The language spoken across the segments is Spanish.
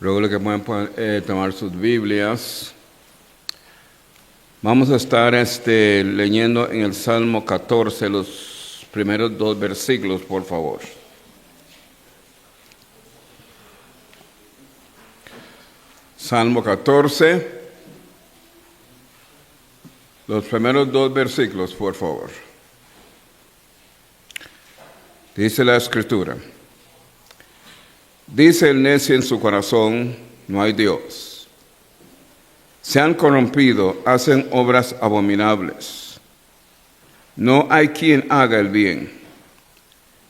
Ruego que puedan tomar sus Biblias. Vamos a estar leyendo en el Salmo 14 los primeros 2 versículos, por favor. Salmo 14, los primeros 2 versículos, por favor. Dice la Escritura: dice el necio en su corazón, no hay Dios. Se han corrompido, hacen obras abominables. No hay quien haga el bien.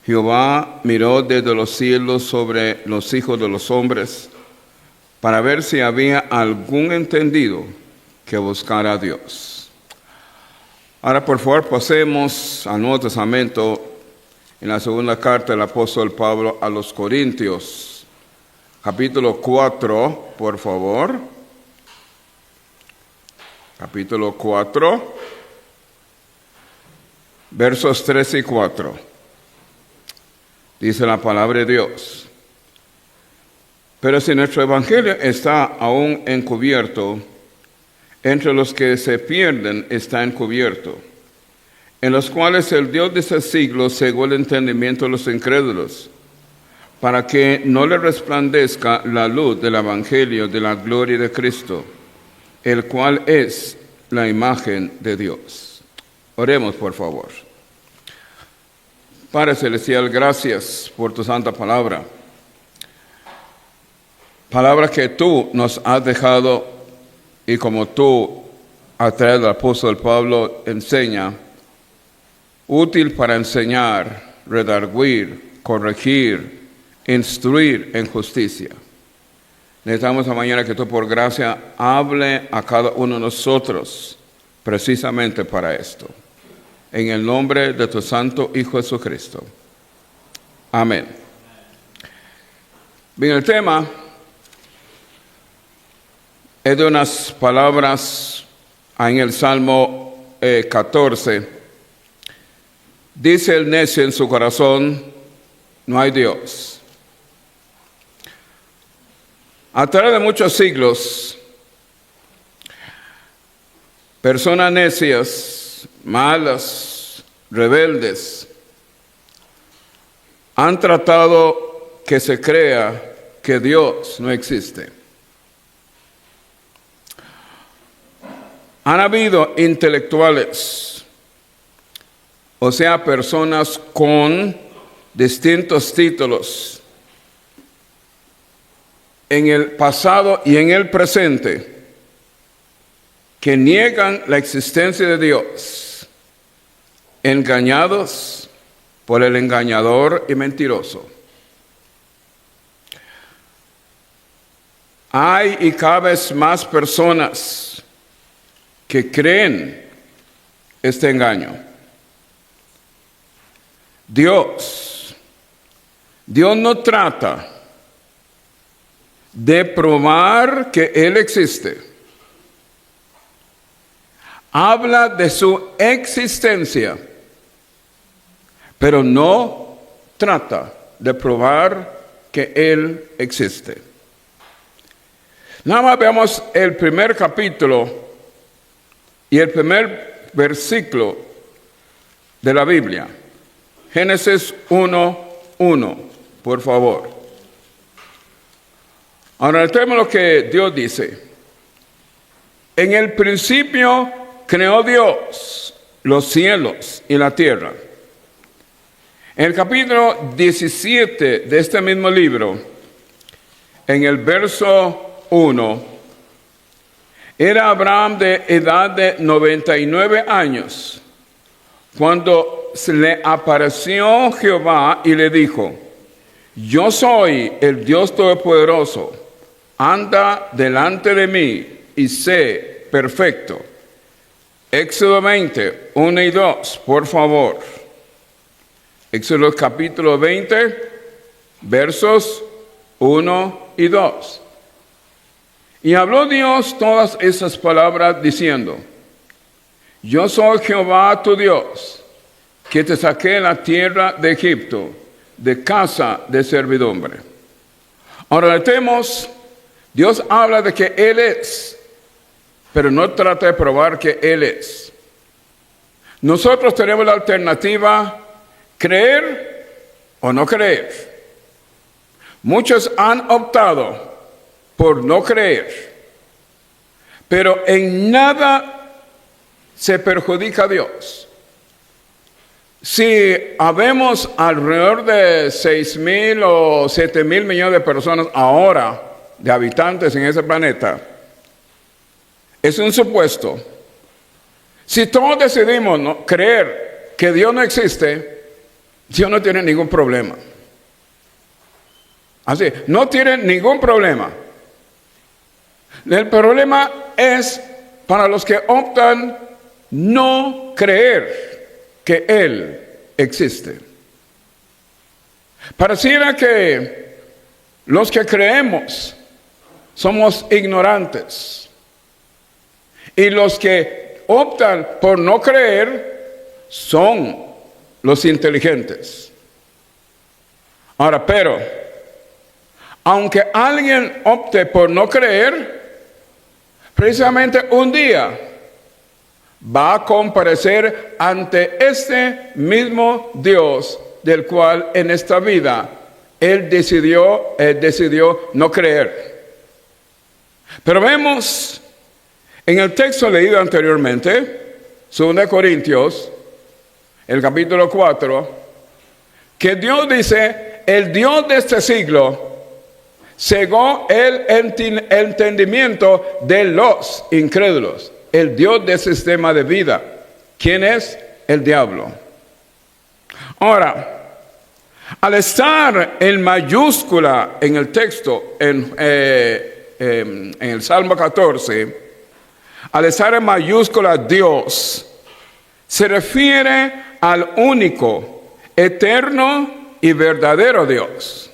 Jehová miró desde los cielos sobre los hijos de los hombres para ver si había algún entendido que buscara a Dios. Ahora, por favor, pasemos al Nuevo Testamento en la segunda carta del apóstol Pablo a los Corintios, capítulo 4, por favor. Capítulo 4, versos 3 y 4. Dice la palabra de Dios: pero si nuestro evangelio está aún encubierto, entre los que se pierden está encubierto, en los cuales el Dios de ese siglo cegó el entendimiento de los incrédulos, para que no le resplandezca la luz del evangelio de la gloria de Cristo, el cual es la imagen de Dios. Oremos, por favor. Padre Celestial, gracias por tu santa palabra. Palabra que tú nos has dejado, y como tú a través del apóstol Pablo enseña, útil para enseñar, redarguir, corregir, instruir en justicia. Necesitamos esta mañana que tú por gracia hable a cada uno de nosotros precisamente para esto. En el nombre de tu santo Hijo Jesucristo. Amén. Bien, el tema es de unas palabras en el Salmo 14. Dice el necio en su corazón, no hay Dios. A través de muchos siglos, personas necias, malas, rebeldes, han tratado que se crea que Dios no existe. Han habido intelectuales, o sea, personas con distintos títulos, en el pasado y en el presente, que niegan la existencia de Dios, engañados por el engañador y mentiroso. Hay y cada vez más personas que creen este engaño. Dios no trata de probar que Él existe. Habla de su existencia, pero no trata de probar que Él existe. Nada más veamos el primer capítulo y el primer versículo de la Biblia. Génesis 1:1, por favor. Ahora, notemos lo que Dios dice. En el principio creó Dios los cielos y la tierra. En el capítulo 17 de este mismo libro, en el verso 1, era Abraham de edad de 99 años, cuando se le apareció Jehová y le dijo: yo soy el Dios Todopoderoso, anda delante de mí y sé perfecto. Éxodo 20, 1 y 2, por favor. Éxodo capítulo 20, versos 1 y 2. Y habló Dios todas esas palabras diciendo: yo soy Jehová tu Dios, que te saqué de la tierra de Egipto, de casa de servidumbre. Ahora notemos Dios habla de que Él es, pero no trata de probar que Él es. Nosotros tenemos la alternativa, creer o no creer. Muchos han optado por no creer, pero en nada se perjudica a Dios. Si habemos alrededor de 6.000 o 7.000 millones de personas ahora, de habitantes en ese planeta, es un supuesto. Si todos decidimos no creer que Dios no existe, Dios no tiene ningún problema. Así, no tiene ningún problema. El problema es para los que optan no creer que Él existe. Pareciera que los que creemos somos ignorantes y los que optan por no creer son los inteligentes. Ahora, pero, aunque alguien opte por no creer, precisamente un día va a comparecer ante este mismo Dios del cual en esta vida Él decidió no creer. Pero vemos en el texto leído anteriormente, 2 Corintios, el capítulo 4, que Dios dice, el Dios de este siglo cegó el entendimiento de los incrédulos, el Dios del sistema de vida. ¿Quién es? El diablo. Ahora, al estar en mayúscula en el texto, en el Salmo 14, al estar en mayúscula Dios, se refiere al único, eterno y verdadero Dios.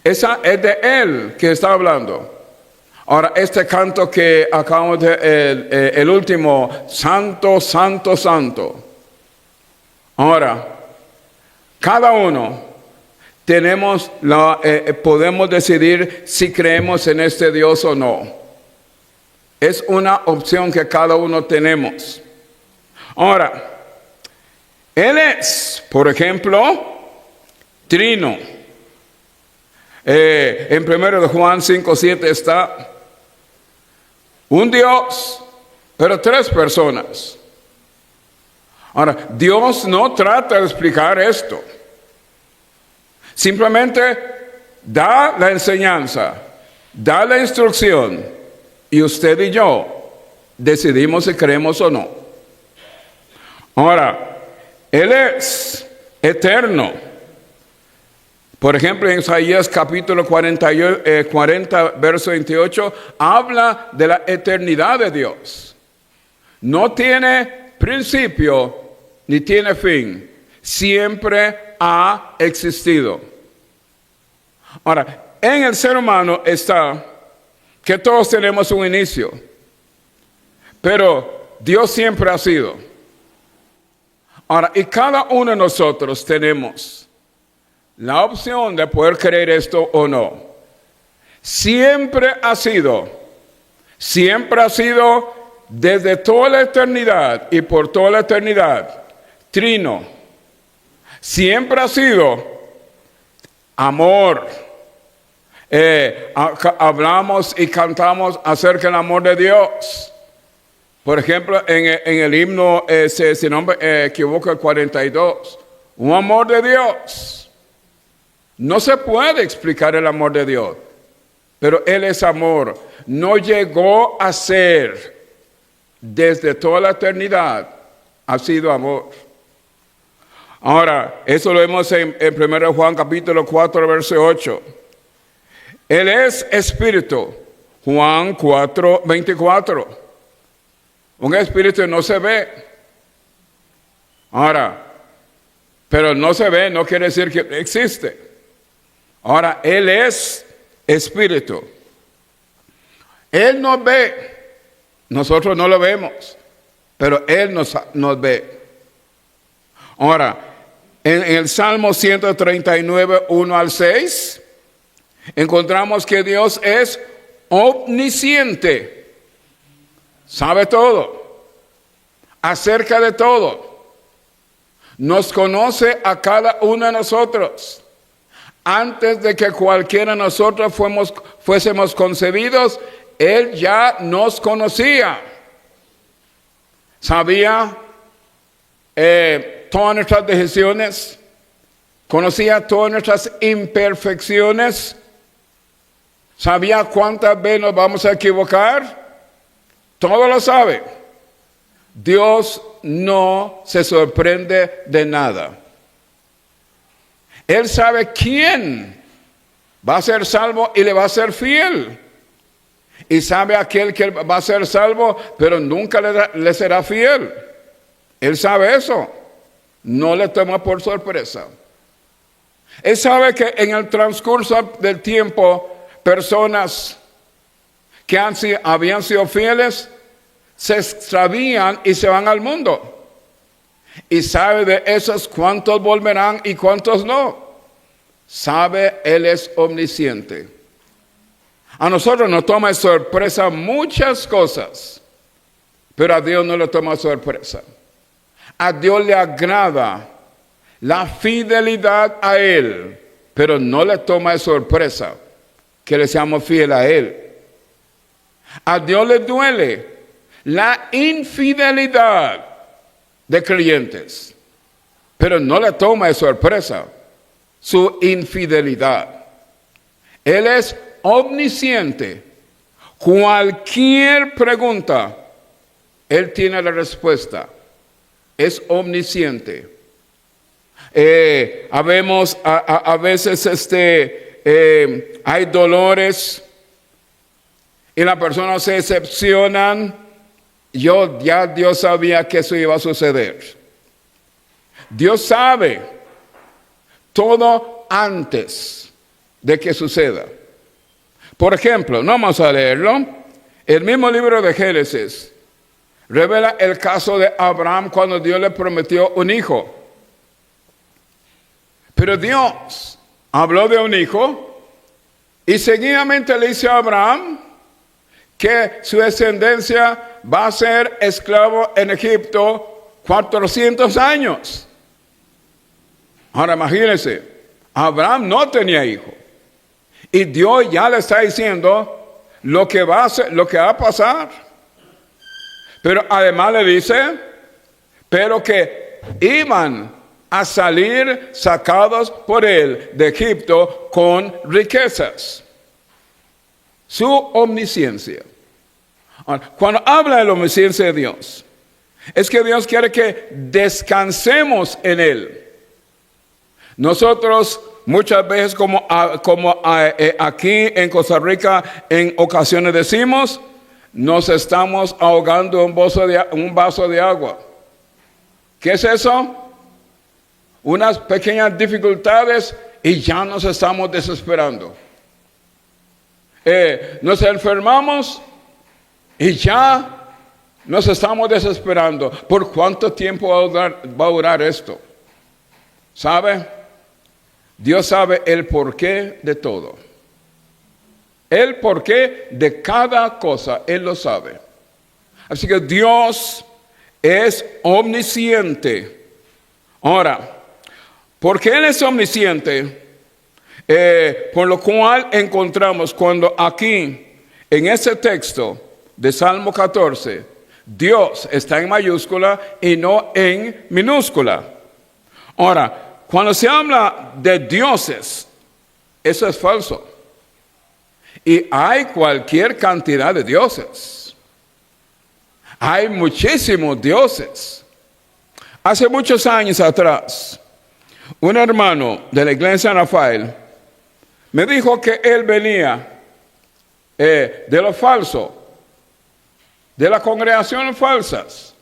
Esa es de Él que está hablando. Ahora, este canto que acabamos de, el último, Santo, Santo, Santo. Ahora, cada uno podemos decidir si creemos en este Dios o no. Es una opción que cada uno tenemos. Ahora, Él es, por ejemplo, trino. En 1 Juan 5:7 está un Dios, pero 3 personas. Ahora, Dios no trata de explicar esto. Simplemente da la enseñanza, da la instrucción, y usted y yo decidimos si creemos o no. Ahora, Él es eterno. Por ejemplo, en Isaías capítulo 40, verso 28, habla de la eternidad de Dios. No tiene principio ni tiene fin. Siempre ha existido. Ahora, en el ser humano está que todos tenemos un inicio, pero Dios siempre ha sido. Ahora, y cada uno de nosotros tenemos la opción de poder creer esto o no. Siempre ha sido desde toda la eternidad y por toda la eternidad, trino. Siempre ha sido amor. Hablamos y cantamos acerca del amor de Dios. Por ejemplo, en el himno, si no me equivoco, el 42, un amor de Dios. No se puede explicar el amor de Dios, pero Él es amor. No llegó a ser, desde toda la eternidad, ha sido amor. Ahora, eso lo vemos en 1 Juan capítulo 4, verso 8. Él es espíritu. Juan 4, 24. Un espíritu no se ve. Ahora, pero no se ve no quiere decir que existe. Ahora, Él es espíritu. Él nos ve. Nosotros no lo vemos, pero Él nos ve. Ahora, en el Salmo 139, 1 al 6, encontramos que Dios es omnisciente, sabe todo, acerca de todo, nos conoce a cada uno de nosotros. Antes de que cualquiera de nosotros fuésemos concebidos, Él ya nos conocía. Sabía todas nuestras decisiones, conocía todas nuestras imperfecciones, sabía cuántas veces nos vamos a equivocar, todo lo sabe. Dios no se sorprende de nada. Él sabe quién va a ser salvo y le va a ser fiel. Y sabe aquel que va a ser salvo, pero nunca le será fiel. Él sabe eso. No le toma por sorpresa. Él sabe que en el transcurso del tiempo, personas que habían sido fieles, se extravían y se van al mundo. Y sabe de esos cuántos volverán y cuántos no. Sabe, Él es omnisciente. A nosotros nos toma de sorpresa muchas cosas, pero a Dios no le toma sorpresa. A Dios le agrada la fidelidad a Él, pero no le toma de sorpresa que le seamos fieles a Él. A Dios le duele la infidelidad de creyentes, pero no le toma de sorpresa su infidelidad. Él es omnisciente. Cualquier pregunta, Él tiene la respuesta. Es omnisciente. A veces hay dolores y las personas se decepcionan. Dios sabía que eso iba a suceder. Dios sabe todo antes de que suceda. Por ejemplo, no vamos a leerlo. El mismo libro de Génesis revela el caso de Abraham cuando Dios le prometió un hijo. Pero Dios habló de un hijo y seguidamente le dice a Abraham que su descendencia va a ser esclavo en Egipto 400 años. Ahora imagínense, Abraham no tenía hijo. Y Dios ya le está diciendo lo que va a pasar. Pero además le dice, pero que iban a salir sacados por él de Egipto con riquezas. Su omnisciencia. Cuando habla de la omnisciencia de Dios, es que Dios quiere que descansemos en Él. Nosotros muchas veces, como aquí en Costa Rica, en ocasiones decimos, nos estamos ahogando en un vaso de agua. ¿Qué es eso? Unas pequeñas dificultades y ya nos estamos desesperando. Nos enfermamos y ya nos estamos desesperando. ¿Por cuánto tiempo va a durar esto? ¿Sabe? Dios sabe el porqué de todo. El porqué de cada cosa, Él lo sabe. Así que Dios es omnisciente. Ahora, ¿por qué Él es omnisciente? Por lo cual encontramos cuando aquí, en ese texto de Salmo 14, Dios está en mayúscula y no en minúscula. Ahora, cuando se habla de dioses, eso es falso. Y hay cualquier cantidad de dioses. Hay muchísimos dioses. Hace muchos años atrás, un hermano de la iglesia de San Rafael me dijo que él venía de lo falso, de las congregaciones falsas,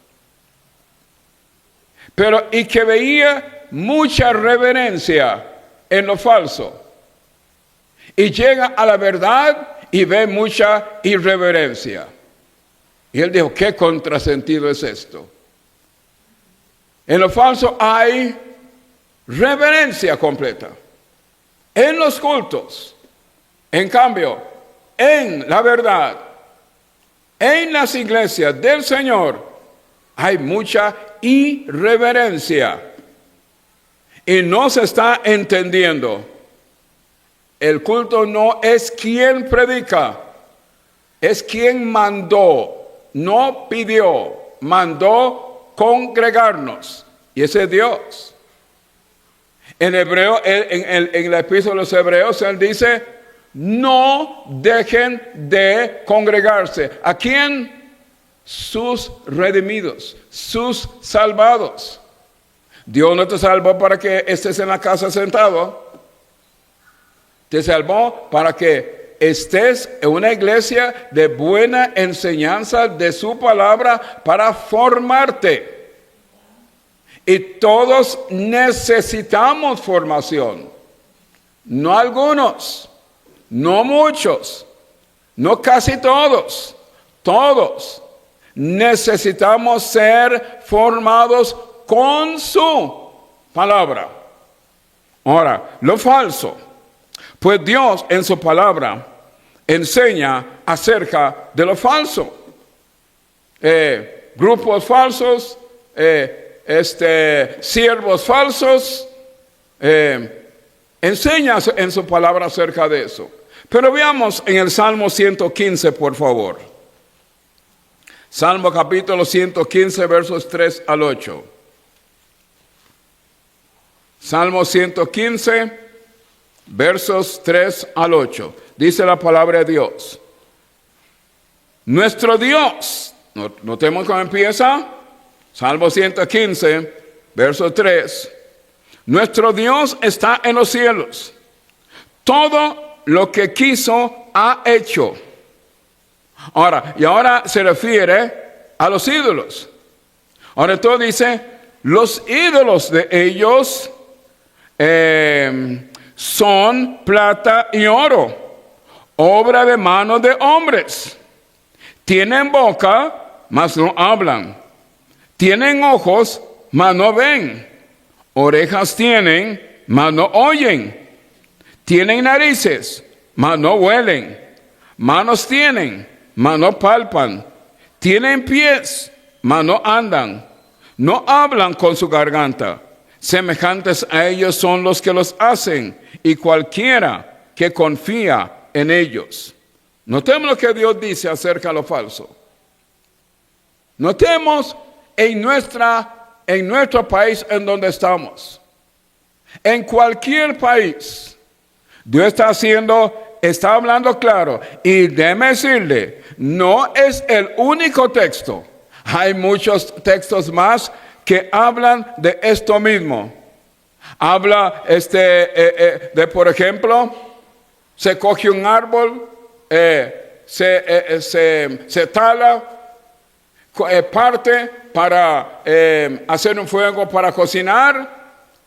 y que veía mucha reverencia en lo falso, y llega a la verdad y ve mucha irreverencia. Y él dijo, ¿qué contrasentido es esto? En lo falso hay reverencia completa en los cultos. En cambio, en la verdad, en las iglesias del Señor, hay mucha irreverencia. Y no se está entendiendo. El culto no es quien predica, es quien mandó, no pidió, mandó congregarnos. Y ese es Dios. En Hebreo, en la epístola de los Hebreos, él dice, no dejen de congregarse. ¿A quién? Sus redimidos, sus salvados. Dios no te salvó para que estés en la casa sentado. Te salvó para que estés en una iglesia de buena enseñanza de su palabra para formarte. Y todos necesitamos formación. No algunos, no muchos, no casi todos. Todos necesitamos ser formados con su palabra. Ahora, lo falso. Pues Dios en su palabra enseña acerca de lo falso. Grupos falsos, siervos falsos, enseña en su palabra acerca de eso. Pero veamos en el Salmo 115, por favor. Salmo capítulo 115, versos 3 al 8. Salmo 115, versos 3 al 8. Dice la palabra de Dios. Nuestro Dios, notemos cómo empieza. Salmo 115, verso 3. Nuestro Dios está en los cielos. Todo lo que quiso ha hecho. Ahora se refiere a los ídolos. Ahora entonces dice, los ídolos de ellos son plata y oro, obra de manos de hombres. Tienen boca, mas no hablan. Tienen ojos, mas no ven. Orejas tienen, mas no oyen. Tienen narices, mas no huelen. Manos tienen, mas no palpan. Tienen pies, mas no andan. No hablan con su garganta. Semejantes a ellos son los que los hacen, y cualquiera que confía en ellos. Notemos lo que Dios dice acerca de lo falso. Notemos en nuestro país en donde estamos. En cualquier país, Dios está hablando claro. Y déjeme decirle, no es el único texto. Hay muchos textos más que hablan de esto mismo. Habla de, por ejemplo, se coge un árbol, se tala, parte para hacer un fuego para cocinar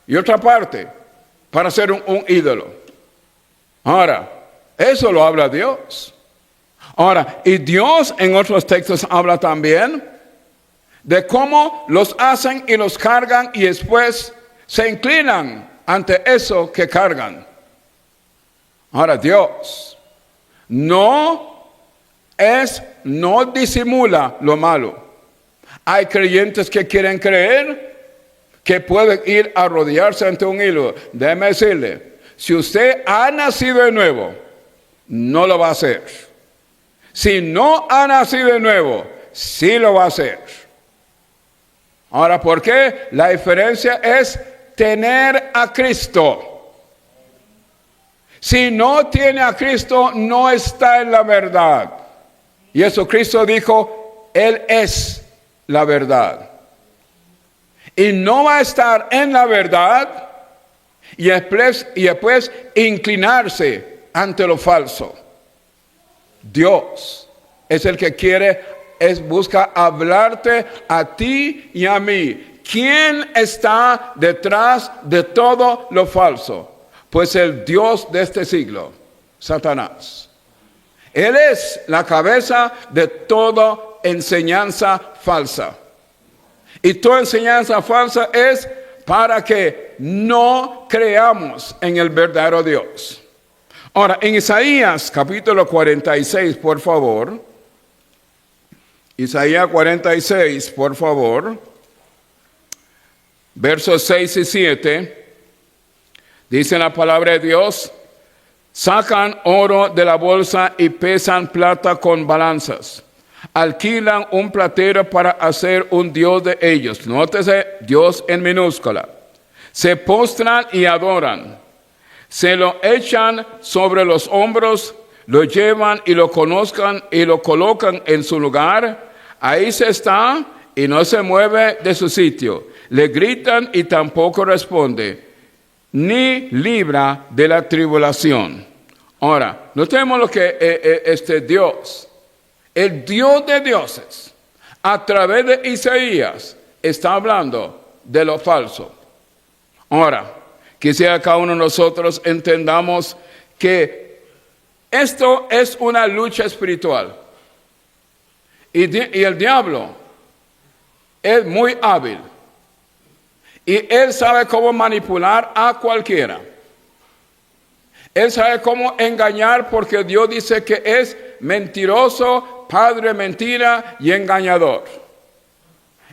y otra parte para hacer un ídolo. Ahora, eso lo habla Dios. Ahora, y Dios en otros textos habla también de cómo los hacen y los cargan y después se inclinan ante eso que cargan. Ahora, Dios no disimula lo malo. Hay creyentes que quieren creer que pueden ir a arrodillarse ante un ídolo. Déjeme decirle, si usted ha nacido de nuevo, no lo va a hacer. Si no ha nacido de nuevo, sí lo va a hacer. Ahora, ¿por qué? La diferencia es tener a Cristo. Si no tiene a Cristo, no está en la verdad. Y eso Cristo dijo, Él es la verdad. Y no va a estar en la verdad y después inclinarse ante lo falso. Dios es el que busca hablarte a ti y a mí. ¿Quién está detrás de todo lo falso? Pues el Dios de este siglo, Satanás. Él es la cabeza de toda enseñanza falsa. Y toda enseñanza falsa es para que no creamos en el verdadero Dios. Ahora, en Isaías capítulo 46, por favor. Isaías 46, por favor. Versos 6 y 7. Dice la palabra de Dios: sacan oro de la bolsa y pesan plata con balanzas. Alquilan un platero para hacer un dios de ellos. Nótese, Dios en minúscula. Se postran y adoran. Se lo echan sobre los hombros, lo llevan y lo conozcan y lo colocan en su lugar. Ahí se está y no se mueve de su sitio. Le gritan y tampoco responde, ni libra de la tribulación. Ahora, notemos lo que Dios, el Dios de dioses, a través de Isaías, está hablando de lo falso. Ahora, quisiera que cada uno de nosotros entendamos que esto es una lucha espiritual. Y el diablo es muy hábil. Y él sabe cómo manipular a cualquiera. Él sabe cómo engañar, porque Dios dice que es mentiroso, padre de mentira y engañador.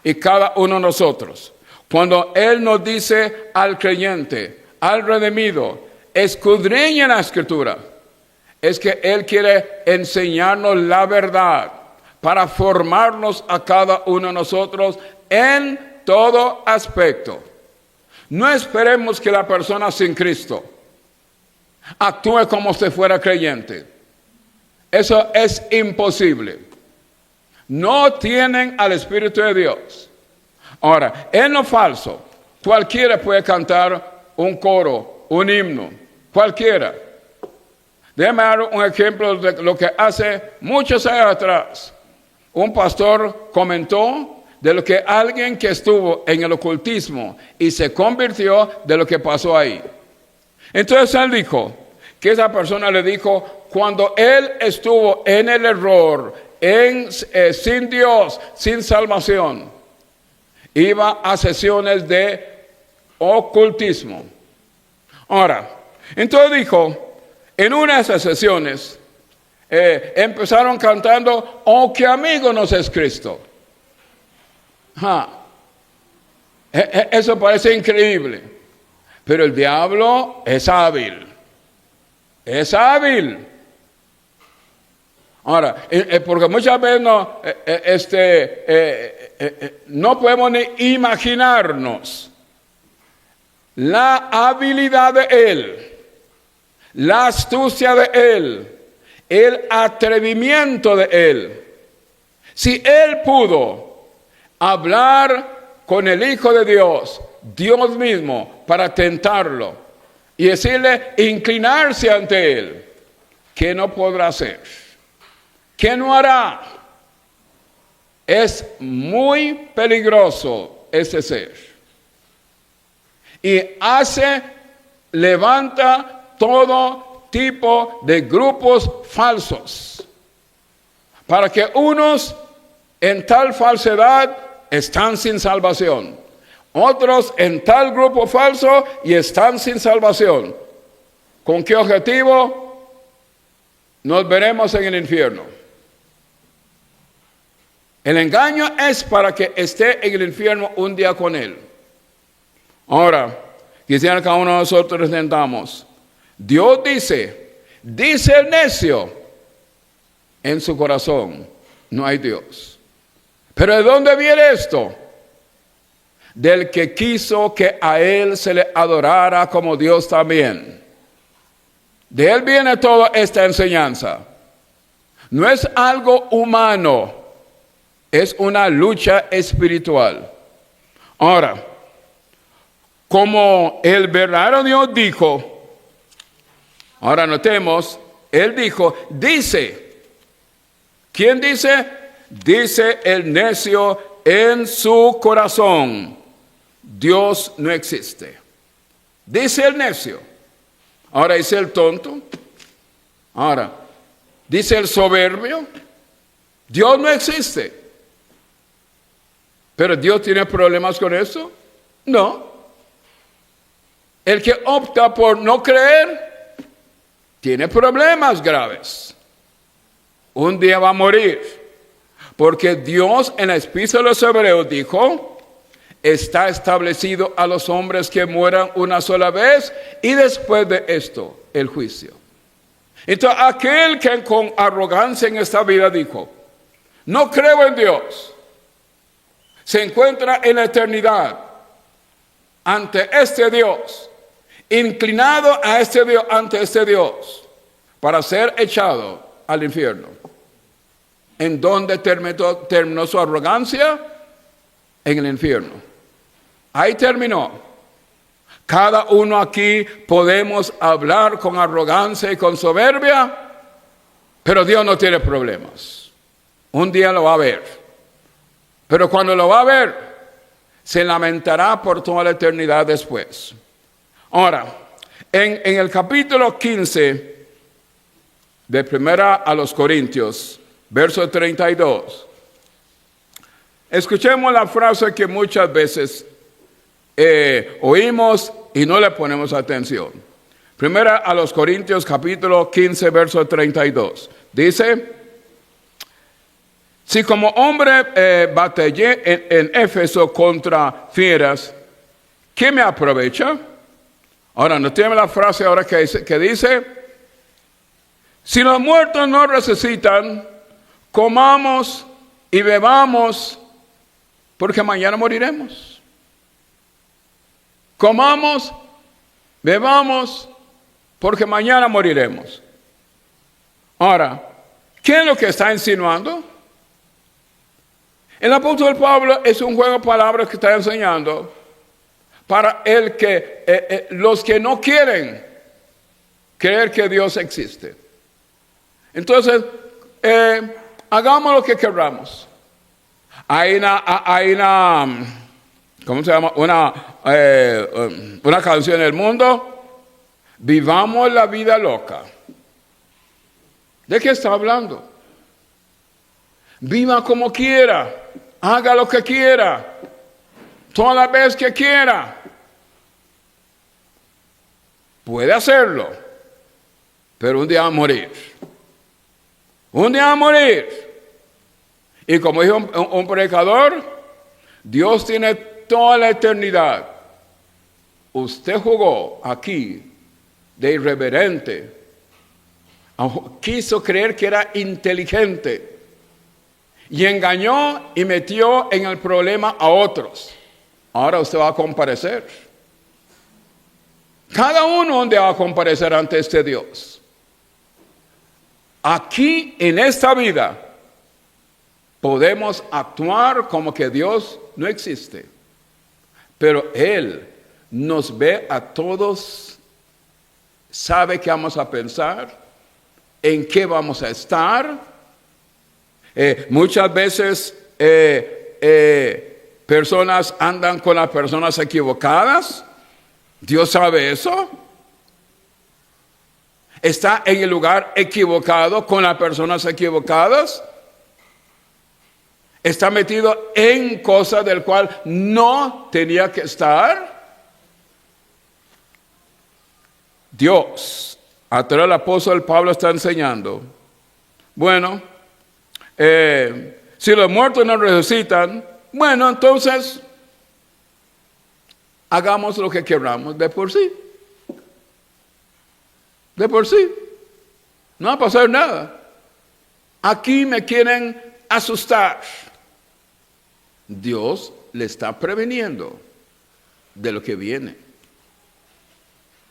Y cada uno de nosotros, cuando Él nos dice al creyente, al redimido, escudriña la Escritura, es que Él quiere enseñarnos la verdad para formarnos a cada uno de nosotros en todo aspecto. No esperemos que la persona sin Cristo actúe como si fuera creyente. Eso es imposible. No tienen al Espíritu de Dios. Ahora, en lo falso, cualquiera puede cantar un coro, un himno, cualquiera. Déjame dar un ejemplo de lo que hace muchos años atrás. Un pastor comentó de lo que alguien que estuvo en el ocultismo y se convirtió, de lo que pasó ahí. Entonces él dijo que esa persona le dijo, cuando él estuvo en el error, sin Dios, sin salvación, iba a sesiones de ocultismo. Ahora, entonces dijo, en una de esas sesiones, empezaron cantando, oh, qué amigo nos es Cristo. Eso parece increíble, pero el diablo es hábil. Es hábil. Ahora, porque muchas veces no podemos ni imaginarnos la habilidad de él, la astucia de él, el atrevimiento de él. Si él pudo hablar con el Hijo de Dios, Dios mismo, para tentarlo y decirle, inclinarse ante él, ¿qué no podrá hacer? ¿Qué no hará? Es muy peligroso ese ser. Y levanta todo tipo de grupos falsos, para que unos en tal falsedad están sin salvación, otros en tal grupo falso y están sin salvación. ¿Con qué objetivo? Nos veremos en el infierno. El engaño es para que esté en el infierno un día con él. Ahora, quisiera que cada uno de nosotros entendamos. Dios dice el necio, en su corazón no hay Dios. ¿Pero de dónde viene esto? Del que quiso que a él se le adorara como Dios también. De él viene toda esta enseñanza. No es algo humano, es una lucha espiritual. Ahora, como el verdadero Dios dijo, ahora notemos, él dijo, dice. ¿Quién dice? Dice el necio en su corazón, Dios no existe. Dice el necio. Ahora dice el tonto. Ahora, dice el soberbio, Dios no existe. ¿Pero Dios tiene problemas con eso? No. El que opta por no creer tiene problemas graves. Un día va a morir. Porque Dios en la Epístola de los Hebreos dijo, está establecido a los hombres que mueran una sola vez y después de esto, el juicio. Entonces, aquel que con arrogancia en esta vida dijo, no creo en Dios, se encuentra en la eternidad ante este Dios, inclinado a este Dios, ante este Dios, para ser echado al infierno. ¿En dónde terminó su arrogancia? En el infierno. Ahí terminó. Cada uno aquí podemos hablar con arrogancia y con soberbia, pero Dios no tiene problemas. Un día lo va a ver. Pero cuando lo va a ver, se lamentará por toda la eternidad después. Ahora, en el capítulo 15 de Primera a los Corintios, verso 32, escuchemos la frase que muchas veces oímos y no le ponemos atención. Primera a los Corintios, capítulo 15, verso 32. Dice, si como hombre batallé en Éfeso contra fieras, ¿qué me aprovecha? Ahora, no tiene la frase ahora que dice, si los muertos no resucitan, comamos y bebamos, porque mañana moriremos. Comamos, bebamos, porque mañana moriremos. Ahora, ¿qué es lo que está insinuando? El apóstol Pablo es un juego de palabras que está enseñando para los que no quieren creer que Dios existe. Entonces, hagamos lo que queramos. Hay una ¿cómo se llama? Una canción en el mundo. Vivamos la vida loca. ¿De qué está hablando? Viva como quiera. Haga lo que quiera. Toda la vez que quiera. Puede hacerlo. Pero un día va a morir. Un día va a morir. Y como dijo un predicador, Dios tiene toda la eternidad. Usted jugó aquí de irreverente. Quiso creer que era inteligente. Y engañó y metió en el problema a otros. Ahora usted va a comparecer. Cada uno donde va a comparecer ante este Dios. Aquí en esta vida podemos actuar como que Dios no existe. Pero Él nos ve a todos, sabe qué vamos a pensar, en qué vamos a estar. Muchas veces personas andan con las personas equivocadas. Dios sabe eso. Está en el lugar equivocado con las personas equivocadas. Está metido en cosas del cual no tenía que estar. Dios, a través del apóstol Pablo está enseñando. Bueno, si los muertos no resucitan, bueno, entonces hagamos lo que queramos de por sí. De por sí. No va a pasar nada. Aquí me quieren asustar. Dios le está preveniendo de lo que viene.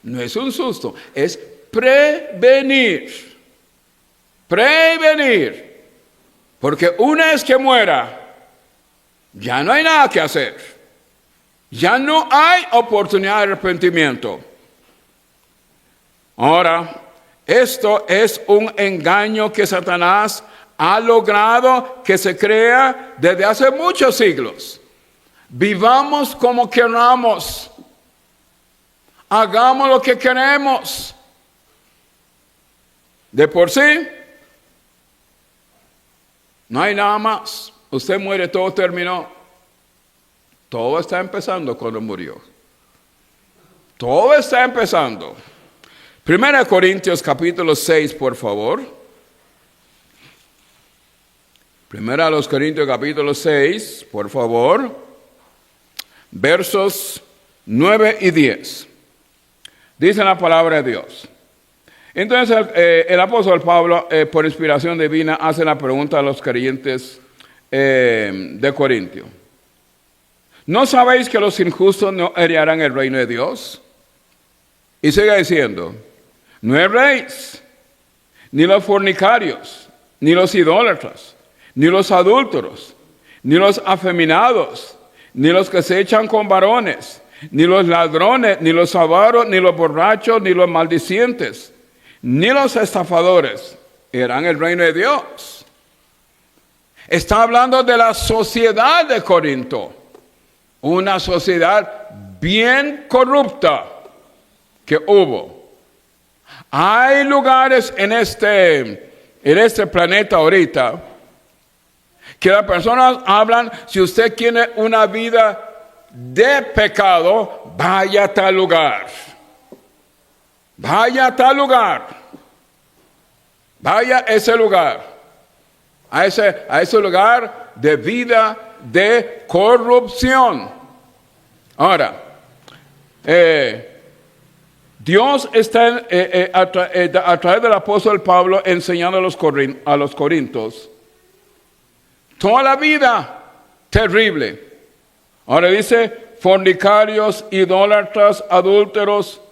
No es un susto, es prevenir. Prevenir. Porque una vez que muera, ya no hay nada que hacer. Ya no hay oportunidad de arrepentimiento. Ahora, esto es un engaño que Satanás ha logrado que se crea desde hace muchos siglos. Vivamos como queramos. Hagamos lo que queremos. De por sí, no hay nada más. Usted muere, todo terminó. Todo está empezando cuando murió. Todo está empezando. Primera Corintios capítulo 6, por favor. Primera a los Corintios capítulo 6, por favor. Versos 9 y 10. Dice la palabra de Dios. Entonces el apóstol Pablo, por inspiración divina, hace la pregunta a los creyentes de Corintio. ¿No sabéis que los injustos no heredarán el reino de Dios? Y sigue diciendo, no erréis, ni los fornicarios, ni los idólatras, ni los adúlteros, ni los afeminados, ni los que se echan con varones, ni los ladrones, ni los avaros, ni los borrachos, ni los maldicientes, ni los estafadores heredarán el reino de Dios. Está hablando de la sociedad de Corinto, una sociedad bien corrupta que hubo. Hay lugares en este planeta ahorita que las personas hablan, si usted tiene una vida de pecado, vaya a tal lugar. Vaya a tal lugar. Vaya a ese lugar. A ese lugar de vida de corrupción. Ahora, Dios está a través del apóstol Pablo enseñando a los corintios toda la vida terrible. Ahora dice fornicarios, idólatras, adúlteros.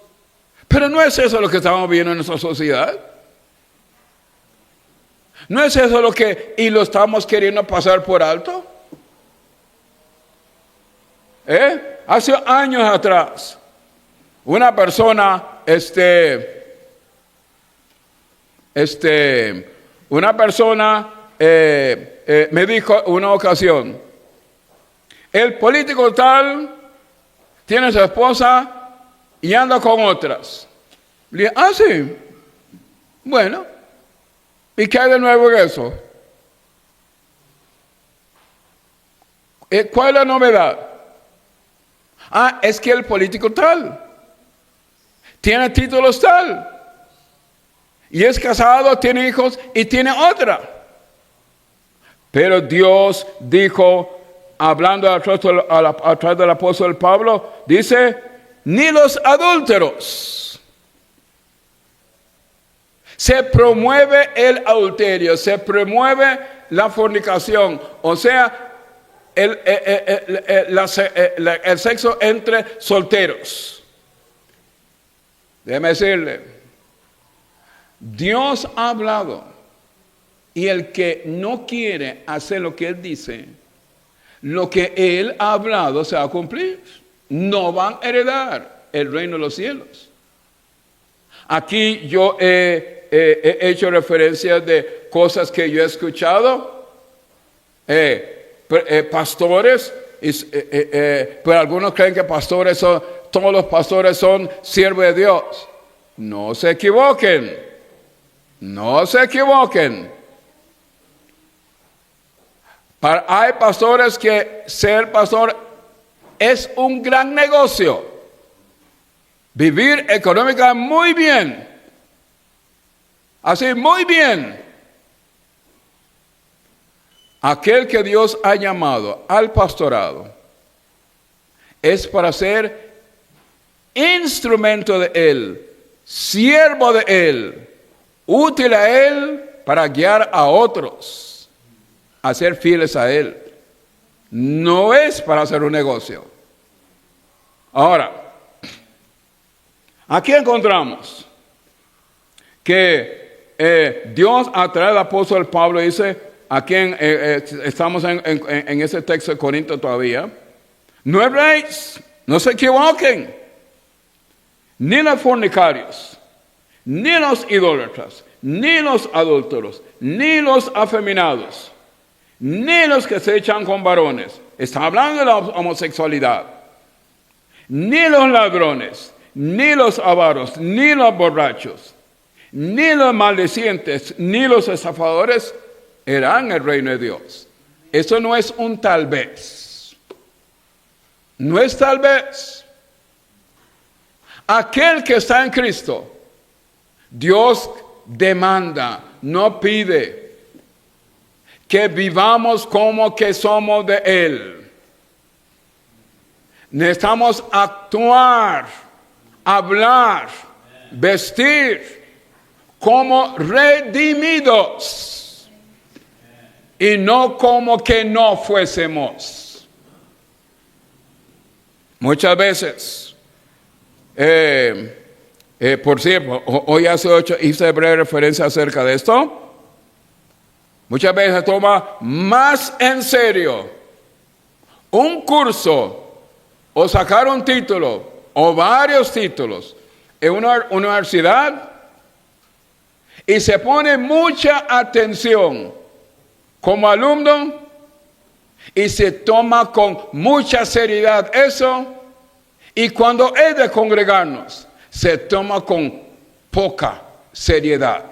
Pero no es eso lo que estamos viendo en nuestra sociedad. No es eso y lo estamos queriendo pasar por alto. Hace años atrás, una persona, me dijo una ocasión, el político tal tiene su esposa y anda con otras. Le dije, sí, bueno, ¿y qué hay de nuevo en eso? ¿Cuál es la novedad? Es que el político tal tiene títulos tal, y es casado, tiene hijos y tiene otra. Pero Dios dijo, hablando a través del apóstol Pablo, dice, ni los adúlteros. Se promueve el adulterio, se promueve la fornicación, o sea, el sexo entre solteros. Déjeme decirle, Dios ha hablado, y el que no quiere hacer lo que Él dice, lo que Él ha hablado se va a cumplir. No van a heredar el reino de los cielos. Aquí yo he hecho referencias de cosas que yo he escuchado. Pastores, pero algunos creen que todos los pastores son siervos de Dios. No se equivoquen. No se equivoquen. Hay pastores que ser pastor es un gran negocio. Vivir económica muy bien. Así, muy bien. Aquel que Dios ha llamado al pastorado es para ser instrumento de Él, siervo de Él, útil a Él para guiar a otros a ser fieles a Él. No es para hacer un negocio. Ahora, aquí encontramos que Dios a través del apóstol Pablo dice, aquí estamos en ese texto de Corinto todavía, no erréis, no se equivoquen, ni los fornicarios, ni los idólatras, ni los adúlteros, ni los afeminados, ni los que se echan con varones, está hablando de la homosexualidad, ni los ladrones, ni los avaros, ni los borrachos, ni los maldicientes, ni los estafadores heredarán el reino de Dios. Eso no es un tal vez. No es tal vez. Aquel que está en Cristo Dios demanda, no pide, que vivamos como que somos de Él. Necesitamos actuar, hablar, vestir como redimidos y no como que no fuésemos. Muchas veces, por cierto, hoy hace 8 hice breve referencia acerca de esto. Muchas veces se toma más en serio un curso o sacar un título o varios títulos en una universidad y se pone mucha atención como alumno y se toma con mucha seriedad eso, y cuando es de congregarnos se toma con poca seriedad.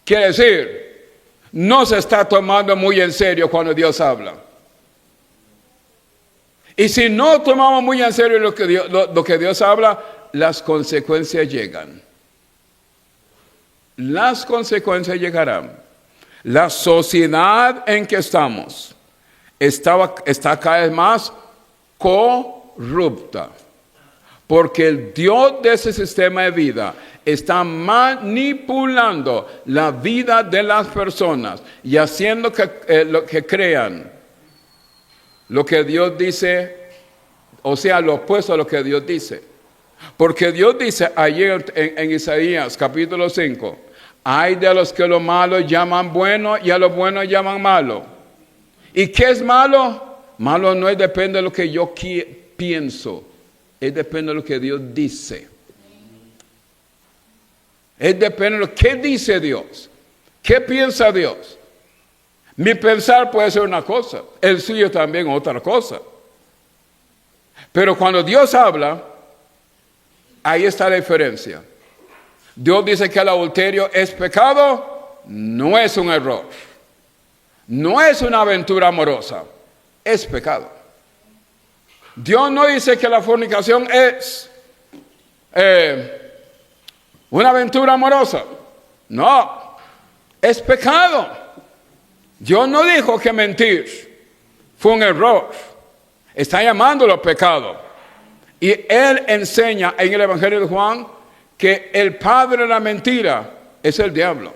Quiere decir, no se está tomando muy en serio cuando Dios habla. Y si no tomamos muy en serio lo que Dios habla, las consecuencias llegan. Las consecuencias llegarán. La sociedad en que estamos está cada vez más corrupta, porque el Dios de ese sistema de vida está manipulando la vida de las personas y haciendo que crean lo que Dios dice, o sea, lo opuesto a lo que Dios dice. Porque Dios dice ayer en Isaías capítulo 5, hay de los que lo malo llaman bueno y a lo bueno llaman malo. ¿Y qué es malo? Malo no es depende de lo que yo pienso, es depende de lo que Dios dice. Es depende de lo que dice Dios. ¿Qué piensa Dios? Mi pensar puede ser una cosa, el suyo también otra cosa. Pero cuando Dios habla, ahí está la diferencia. Dios dice que el adulterio es pecado, no es un error. No es una aventura amorosa, es pecado. Dios no dice que la fornicación es una aventura amorosa. No, es pecado. Dios no dijo que mentir fue un error. Está llamándolo pecado. Y Él enseña en el Evangelio de Juan que el padre de la mentira es el diablo.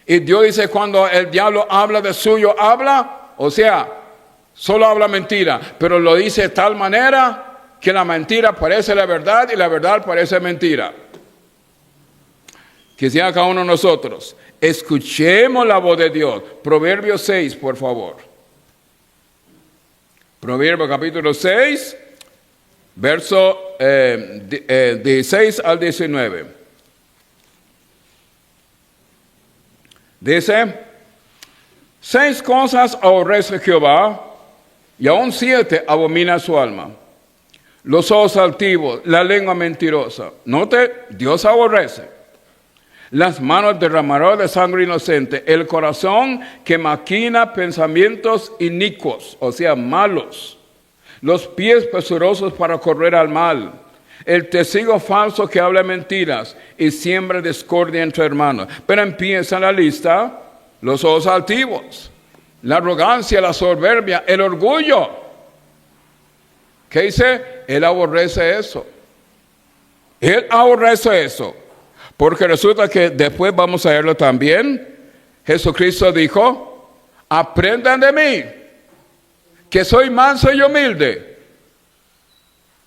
Y Dios dice cuando el diablo habla de suyo, habla, o sea, solo habla mentira, pero lo dice de tal manera que la mentira parece la verdad y la verdad parece mentira. Quisiera cada uno de nosotros escuchemos la voz de Dios. Proverbios 6, por favor. Proverbios capítulo 6, verso 16 al 19. Dice, 6 cosas aborrece Jehová, y aún 7 abomina su alma. Los ojos altivos, la lengua mentirosa. Note, Dios aborrece. Las manos derramadoras de sangre inocente, el corazón que maquina pensamientos inicuos, o sea, malos, los pies presurosos para correr al mal, el testigo falso que habla mentiras y siembra discordia entre hermanos. Pero empieza la lista, los ojos altivos, la arrogancia, la soberbia, el orgullo. ¿Qué dice? Él aborrece eso. Él aborrece eso. Porque resulta que después vamos a verlo también. Jesucristo dijo, aprendan de mí, que soy manso y humilde.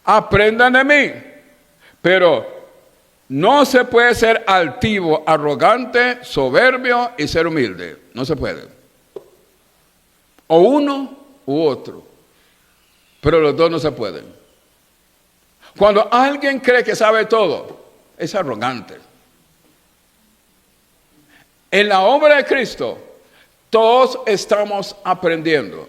Aprendan de mí. Pero no se puede ser altivo, arrogante, soberbio y ser humilde. No se puede. O uno u otro. Pero los dos no se pueden. Cuando alguien cree que sabe todo, es arrogante. En la obra de Cristo, todos estamos aprendiendo.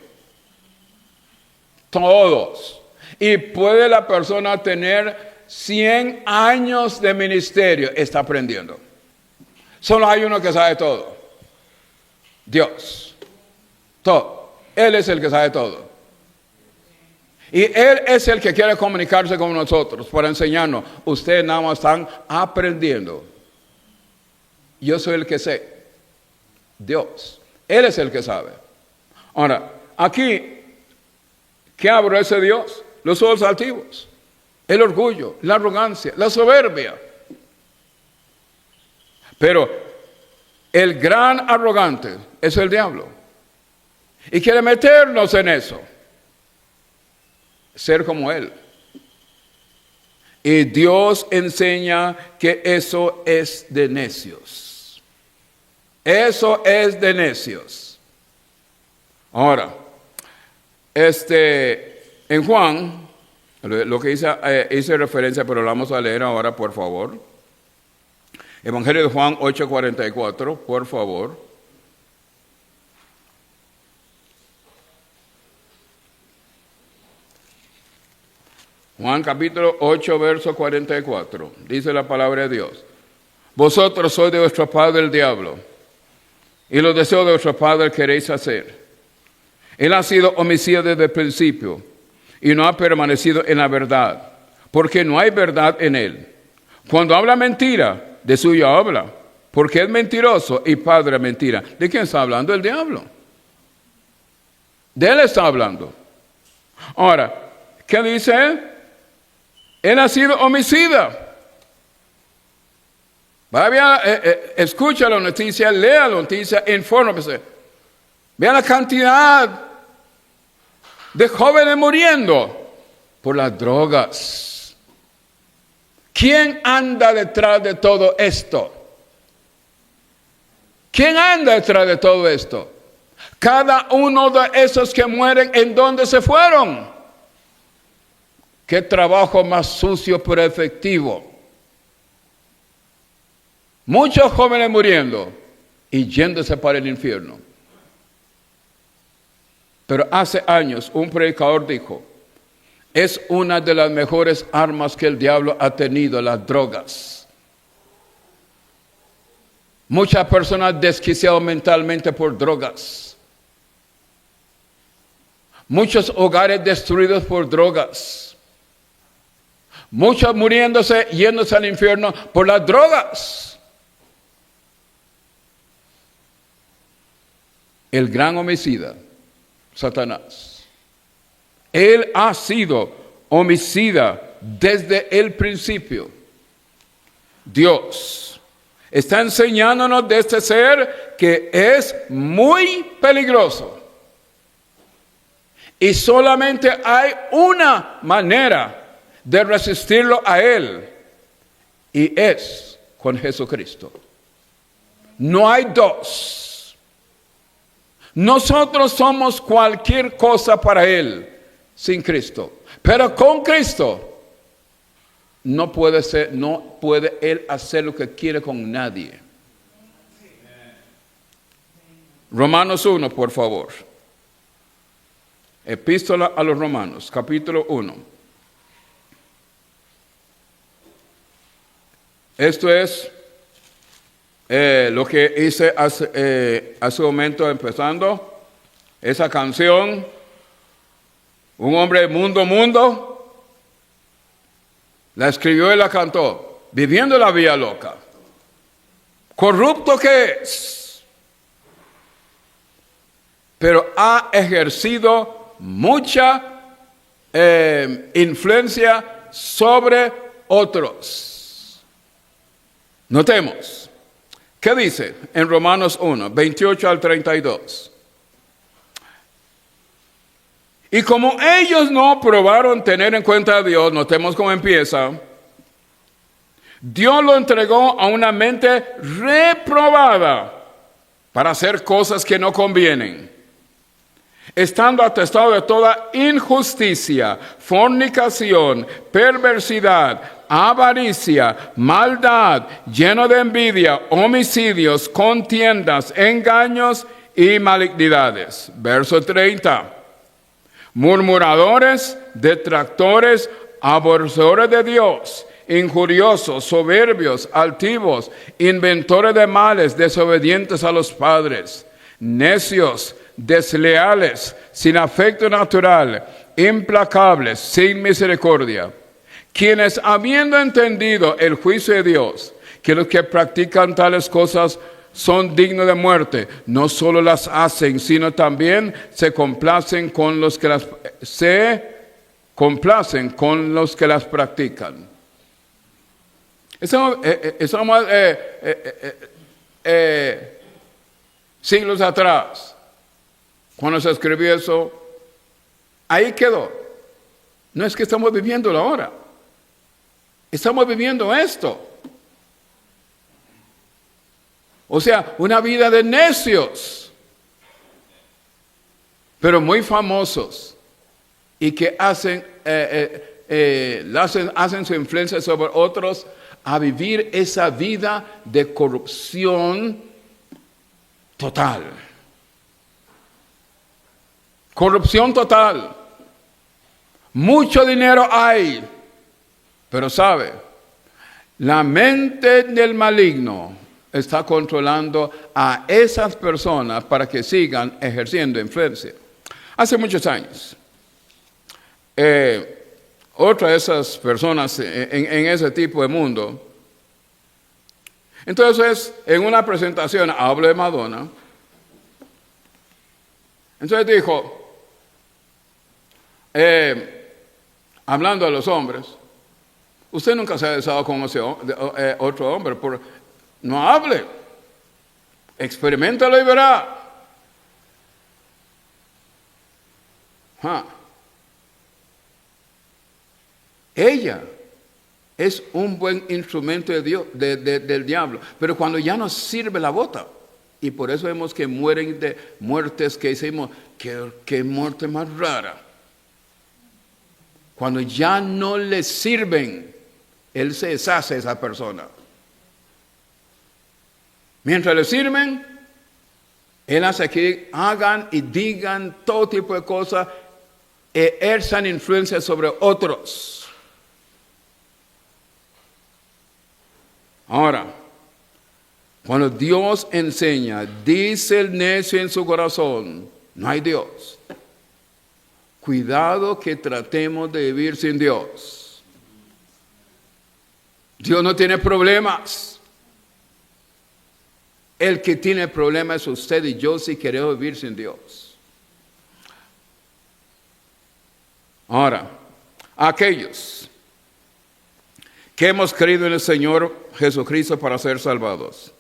Todos. Y puede la persona tener 100 años de ministerio, está aprendiendo. Solo hay uno que sabe todo. Dios. Todo. Él es el que sabe todo. Y Él es el que quiere comunicarse con nosotros para enseñarnos. Ustedes nada más están aprendiendo. Yo soy el que sé. Dios. Él es el que sabe. Ahora, aquí, ¿qué aborrece Dios? Los ojos altivos, el orgullo, la arrogancia, la soberbia. Pero el gran arrogante es el diablo. Y quiere meternos en eso. Ser como él. Y Dios enseña que eso es de necios. Eso es de necios. Ahora, en Juan, lo que hice referencia, pero lo vamos a leer ahora, por favor. Evangelio de Juan 8:44, por favor. Juan capítulo 8, verso 44. Dice la palabra de Dios. Vosotros sois de vuestro padre el diablo, y los deseos de vuestro padre queréis hacer. Él ha sido homicida desde el principio, y no ha permanecido en la verdad, porque no hay verdad en él. Cuando habla mentira, de suyo habla, porque es mentiroso y padre de mentira. ¿De quién está hablando? El diablo. De él está hablando. Ahora, ¿qué dice él? Él ha sido homicida. Vaya, escucha la noticia, lea la noticia, infórmese. Vea la cantidad de jóvenes muriendo por las drogas. ¿Quién anda detrás de todo esto? ¿Quién anda detrás de todo esto? Cada uno de esos que mueren, ¿en dónde se fueron? ¿Qué trabajo más sucio pero efectivo? Muchos jóvenes muriendo y yéndose para el infierno. Pero hace años un predicador dijo, es una de las mejores armas que el diablo ha tenido, las drogas. Muchas personas desquiciadas mentalmente por drogas. Muchos hogares destruidos por drogas. Muchos muriéndose, yéndose al infierno por las drogas. El gran homicida, Satanás. Él ha sido homicida desde el principio. Dios está enseñándonos de este ser que es muy peligroso. Y solamente hay una manera de resistirlo a él, y es con Jesucristo. No hay dos. Nosotros somos cualquier cosa para él sin Cristo, pero con Cristo no puede él hacer lo que quiere con nadie. Romanos 1, por favor. Epístola a los Romanos, capítulo 1. Esto es lo que hice hace un momento empezando. Esa canción, un hombre mundo, la escribió y la cantó, viviendo la vida loca. Corrupto que es, pero ha ejercido mucha influencia sobre otros. Notemos, ¿qué dice en Romanos 1, 28 al 32? Y como ellos no probaron tener en cuenta a Dios, notemos cómo empieza, Dios lo entregó a una mente reprobada para hacer cosas que no convienen, estando atestado de toda injusticia, fornicación, perversidad, avaricia, maldad, lleno de envidia, homicidios, contiendas, engaños y malignidades. Verso 30. Murmuradores, detractores, aborrecedores de Dios, injuriosos, soberbios, altivos, inventores de males, desobedientes a los padres, necios, desleales, sin afecto natural, implacables, sin misericordia, quienes habiendo entendido el juicio de Dios, que los que practican tales cosas son dignos de muerte, no solo las hacen, sino también se complacen con los que las practican. Estamos siglos atrás, cuando se escribió eso, ahí quedó. No es que estamos viviéndolo ahora. Estamos viviendo esto. O sea, una vida de necios, pero muy famosos y que hacen su influencia sobre otros a vivir esa vida de corrupción total. Corrupción total. Mucho dinero hay, pero sabe, la mente del maligno está controlando a esas personas para que sigan ejerciendo influencia. Hace muchos años, otra de esas personas en ese tipo de mundo, entonces en una presentación hablo de Madonna, entonces dijo, hablando a los hombres, usted nunca se ha besado con otro hombre, no hable, experiméntalo y verá. Ella es un buen instrumento de Dios, del diablo, pero cuando ya no sirve la bota, y por eso vemos que mueren de muertes que decimos, qué muerte más rara. Cuando ya no le sirven, él se deshace de esa persona. Mientras le sirven, él hace que hagan y digan todo tipo de cosas, ejerzan influencia sobre otros. Ahora, cuando Dios enseña, dice el necio en su corazón, no hay Dios. Cuidado que tratemos de vivir sin Dios. Dios no tiene problemas. El que tiene problemas es usted y yo si queremos vivir sin Dios. Ahora, aquellos que hemos creído en el Señor Jesucristo para ser salvados,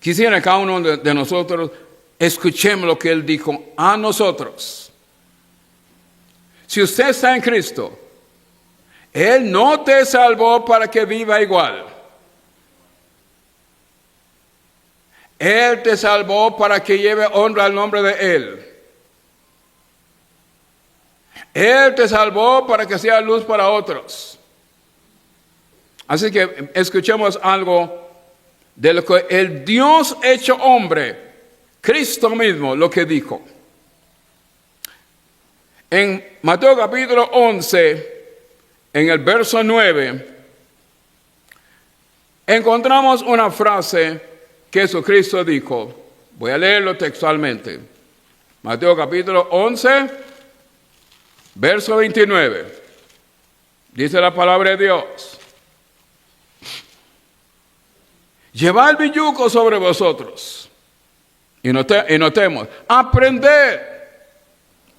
quisiera que cada uno de nosotros escuchemos lo que Él dijo a nosotros. Si usted está en Cristo, Él no te salvó para que viva igual. Él te salvó para que lleve honra al nombre de Él. Él te salvó para que sea luz para otros. Así que escuchemos algo de lo que el Dios hecho hombre, Cristo mismo, lo que dijo. En Mateo capítulo 11, en el verso 9, encontramos una frase que Jesucristo dijo. Voy a leerlo textualmente. Mateo capítulo 11, verso 29. Dice la palabra de Dios. Llevad mi yugo sobre vosotros. Y notemos,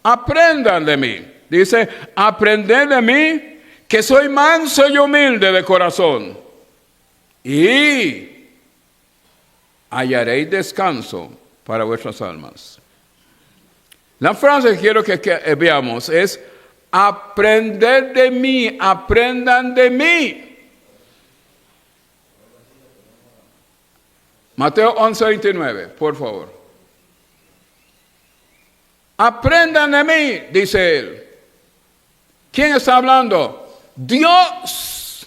aprendan de mí. Dice, aprended de mí, que soy manso y humilde de corazón. Y hallaréis descanso para vuestras almas. La frase que quiero que veamos es, aprended de mí, aprendan de mí. Mateo 11:29, por favor. Aprendan de mí, dice él. ¿Quién está hablando? Dios.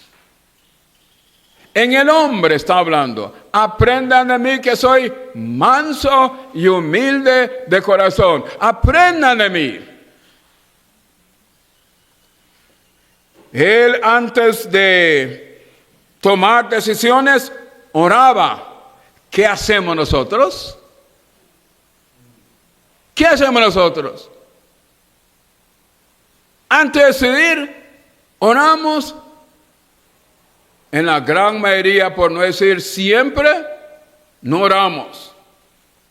En el hombre está hablando. Aprendan de mí que soy manso y humilde de corazón. Aprendan de mí. Él antes de tomar decisiones oraba. ¿Qué hacemos nosotros? ¿Qué hacemos nosotros? Antes de decidir, oramos. En la gran mayoría, por no decir siempre, no oramos.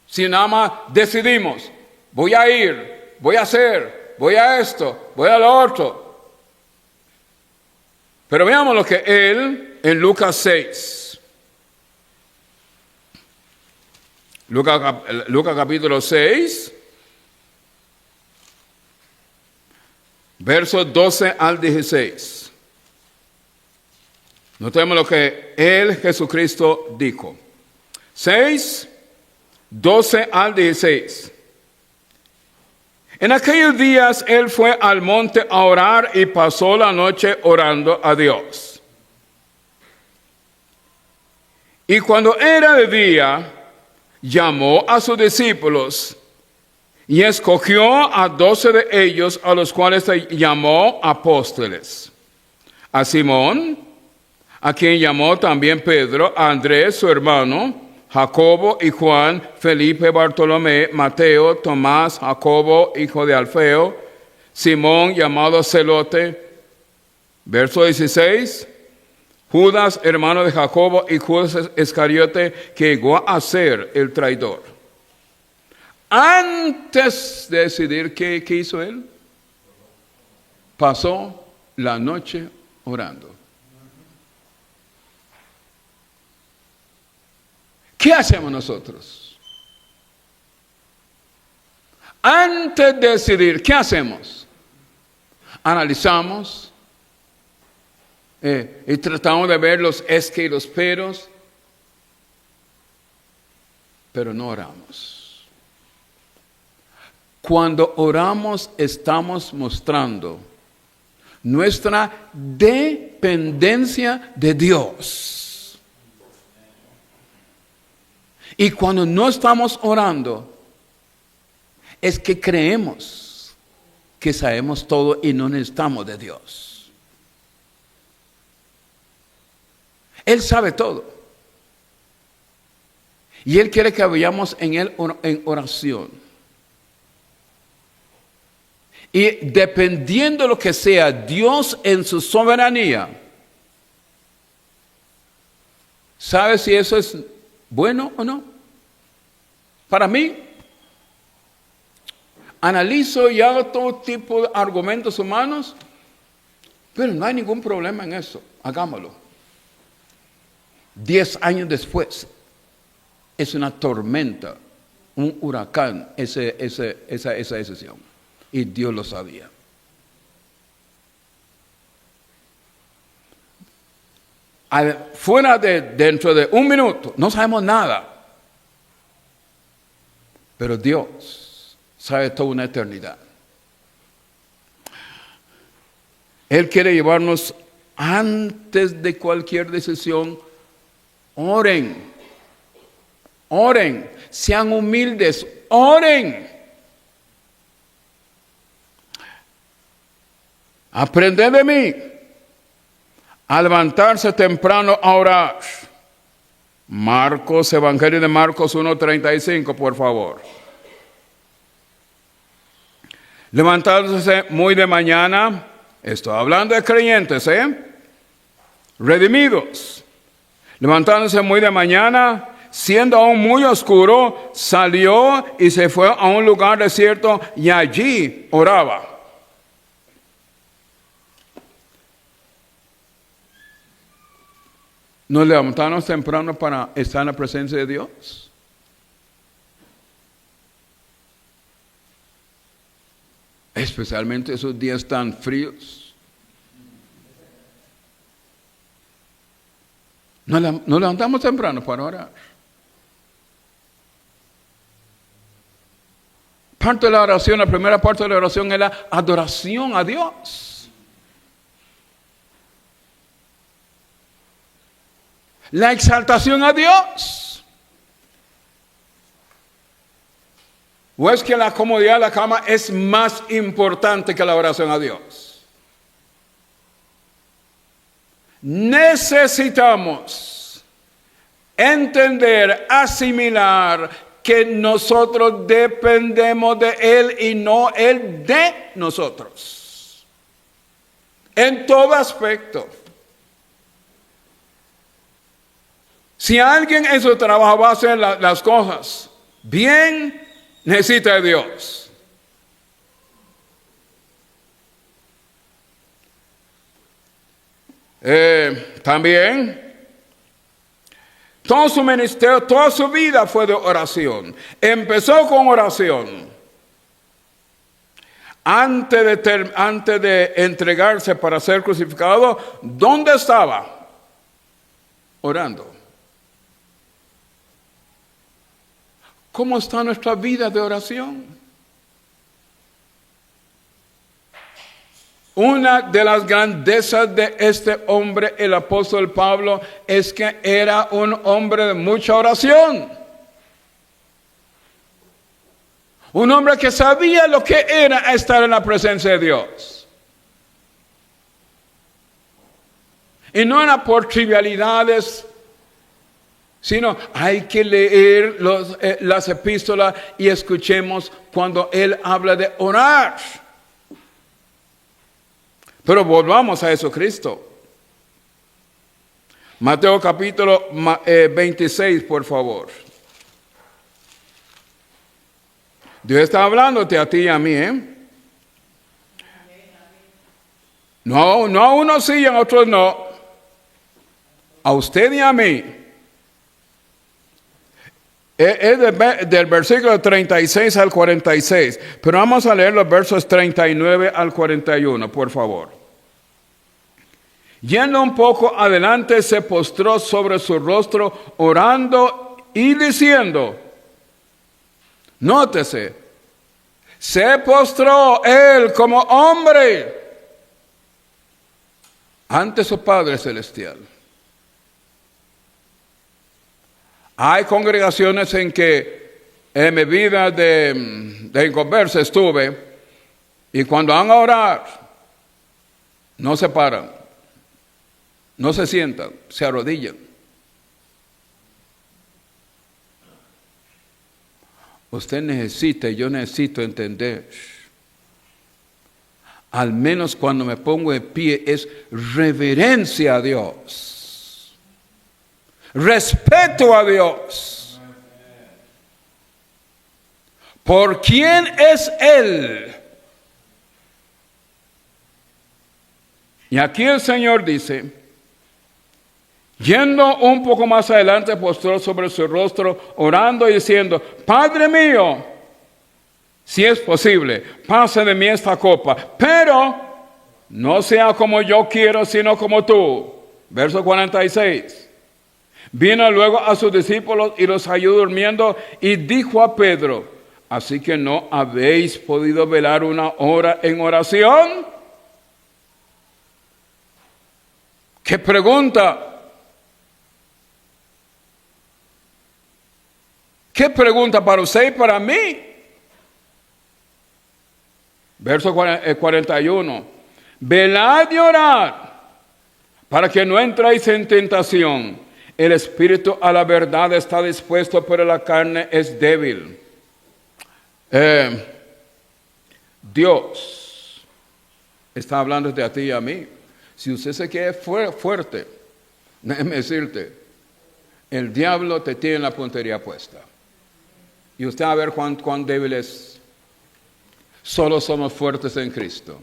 Si nada más decidimos, voy a ir, voy a hacer, voy a esto, voy a lo otro. Pero veamos lo que él, en Lucas 6, Lucas capítulo 6, versos 12 al 16. Notemos lo que él, Jesucristo, dijo. 6, 12 al 16. En aquellos días él fue al monte a orar y pasó la noche orando a Dios. Y cuando era de día, llamó a sus discípulos y escogió a 12 de ellos, a los cuales llamó apóstoles. A Simón, a quien llamó también Pedro, a Andrés, su hermano, Jacobo y Juan, Felipe, Bartolomé, Mateo, Tomás, Jacobo, hijo de Alfeo, Simón, llamado Celote. Verso 16, Judas, hermano de Jacobo, y Judas Iscariote, que llegó a ser el traidor. Antes de decidir qué hizo él, pasó la noche orando. ¿Qué hacemos nosotros? Antes de decidir, ¿qué hacemos? Analizamos y tratamos de ver los es que y los peros, pero no oramos. Cuando oramos estamos mostrando nuestra dependencia de Dios. Y cuando no estamos orando, es que creemos que sabemos todo y no necesitamos de Dios. Él sabe todo. Y Él quiere que vayamos en Él en oración. Y dependiendo de lo que sea, Dios en su soberanía, ¿sabe si eso es bueno o no? Para mí, analizo y hago todo tipo de argumentos humanos, pero no hay ningún problema en eso. Hagámoslo. 10 años después, es una tormenta, un huracán, esa decisión. Y Dios lo sabía. Dentro de un minuto, no sabemos nada. Pero Dios sabe toda una eternidad. Él quiere llevarnos antes de cualquier decisión. Oren, sean humildes, oren. Aprended de mí a levantarse temprano a orar. Marcos, Evangelio de Marcos 1:35, por favor. Levantándose muy de mañana, estoy hablando de creyentes, redimidos. Levantándose muy de mañana, siendo aún muy oscuro, salió y se fue a un lugar desierto y allí oraba. Nos levantamos temprano para estar en la presencia de Dios. Especialmente esos días tan fríos. Nos levantamos temprano para orar. Parte de la oración, la primera parte de la oración es la adoración a Dios. La exaltación a Dios. ¿O es que la comodidad de la cama es más importante que la oración a Dios? Necesitamos entender, asimilar que nosotros dependemos de Él y no Él de nosotros. En todo aspecto. Si alguien en su trabajo va a hacer las cosas bien, necesita de Dios. También, todo su ministerio, toda su vida fue de oración. Empezó con oración. Antes de entregarse para ser crucificado, ¿dónde estaba? Orando. ¿Cómo está nuestra vida de oración? Una de las grandezas de este hombre, el apóstol Pablo, es que era un hombre de mucha oración. Un hombre que sabía lo que era estar en la presencia de Dios. Y no era por trivialidades, sino hay que leer las epístolas y escuchemos cuando él habla de orar. Pero volvamos a Jesucristo. Mateo capítulo 26, por favor. Dios está hablándote a ti y a mí, ¿eh? No, a unos sí y a otros no. A usted y a mí. Es del versículo 36 al 46. Pero vamos a leer los versos 39 al 41, por favor. Yendo un poco adelante, se postró sobre su rostro, orando y diciendo, nótese, se postró él como hombre ante su Padre Celestial. Hay congregaciones en que en mi vida de inconverso estuve, y cuando van a orar, no se paran, no se sientan, se arrodillan. Usted necesita, y yo necesito entender, al menos cuando me pongo de pie, es reverencia a Dios, respeto a Dios. ¿Por quién es Él? Y aquí el Señor dice, yendo un poco más adelante, postró sobre su rostro, orando y diciendo, Padre mío, si es posible, pase de mí esta copa, pero no sea como yo quiero, sino como tú. Verso 46. Vino luego a sus discípulos y los halló durmiendo y dijo a Pedro, ¿así que no habéis podido velar una hora en oración? ¿Qué pregunta? ¿Qué pregunta para usted y para mí? Verso 41. Velad y orad para que no entréis en tentación. El espíritu a la verdad está dispuesto, pero la carne es débil. Dios está hablando de a ti y a mí. Si usted se quiere fuerte, déjeme decirte, el diablo te tiene la puntería puesta. Y usted va a ver cuán débil es. Solo somos fuertes en Cristo.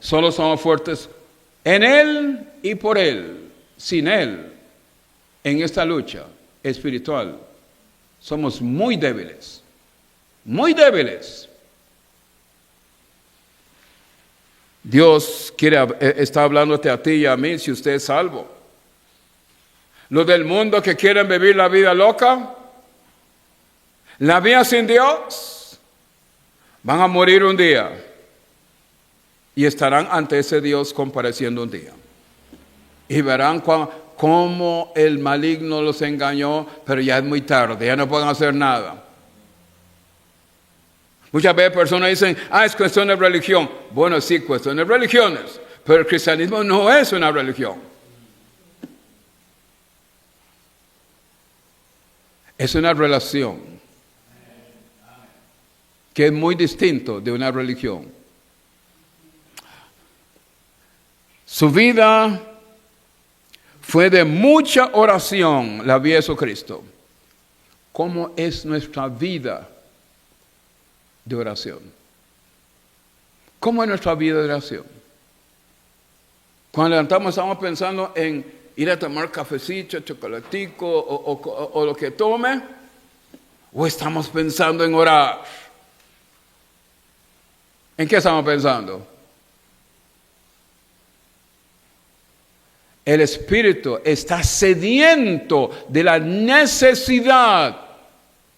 Solo somos fuertes en Él y por Él. Sin Él, en esta lucha espiritual, somos muy débiles. Muy débiles. Dios está hablándote a ti y a mí si usted es salvo. Los del mundo que quieren vivir la vida loca, la vida sin Dios, van a morir un día y estarán ante ese Dios compareciendo un día. Y verán cómo el maligno los engañó, pero ya es muy tarde, ya no pueden hacer nada. Muchas veces personas dicen, es cuestión de religión. Bueno, sí, cuestión de religiones, pero el cristianismo no es una religión. Es una relación que es muy distinto de una religión. Su vida fue de mucha oración, la vida de Jesucristo. ¿Cómo es nuestra vida de oración? ¿Cómo es nuestra vida de oración? Cuando levantamos estamos pensando en ir a tomar cafecito, chocolatico o lo que tome, o estamos pensando en orar. ¿En qué estamos pensando? El Espíritu está sediento de la necesidad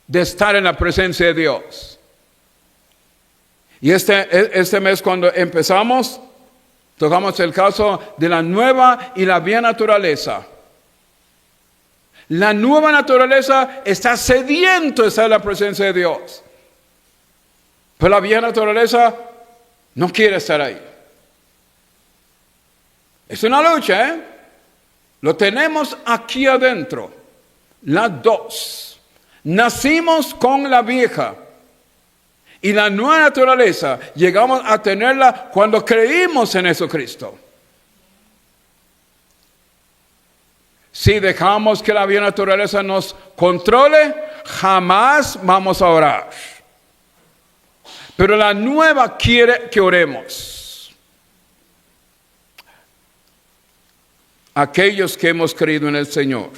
de estar en la presencia de Dios. Y este mes cuando empezamos, tocamos el caso de la nueva y la vieja naturaleza. La nueva naturaleza está sediento de estar en la presencia de Dios. Pero la vieja naturaleza no quiere estar ahí. Es una lucha, ¿eh? Lo tenemos aquí adentro. Las dos. Nacimos con la vieja. Y la nueva naturaleza llegamos a tenerla cuando creímos en Jesucristo. Si dejamos que la vieja naturaleza nos controle, jamás vamos a orar. Pero la nueva quiere que oremos. Aquellos que hemos creído en el Señor.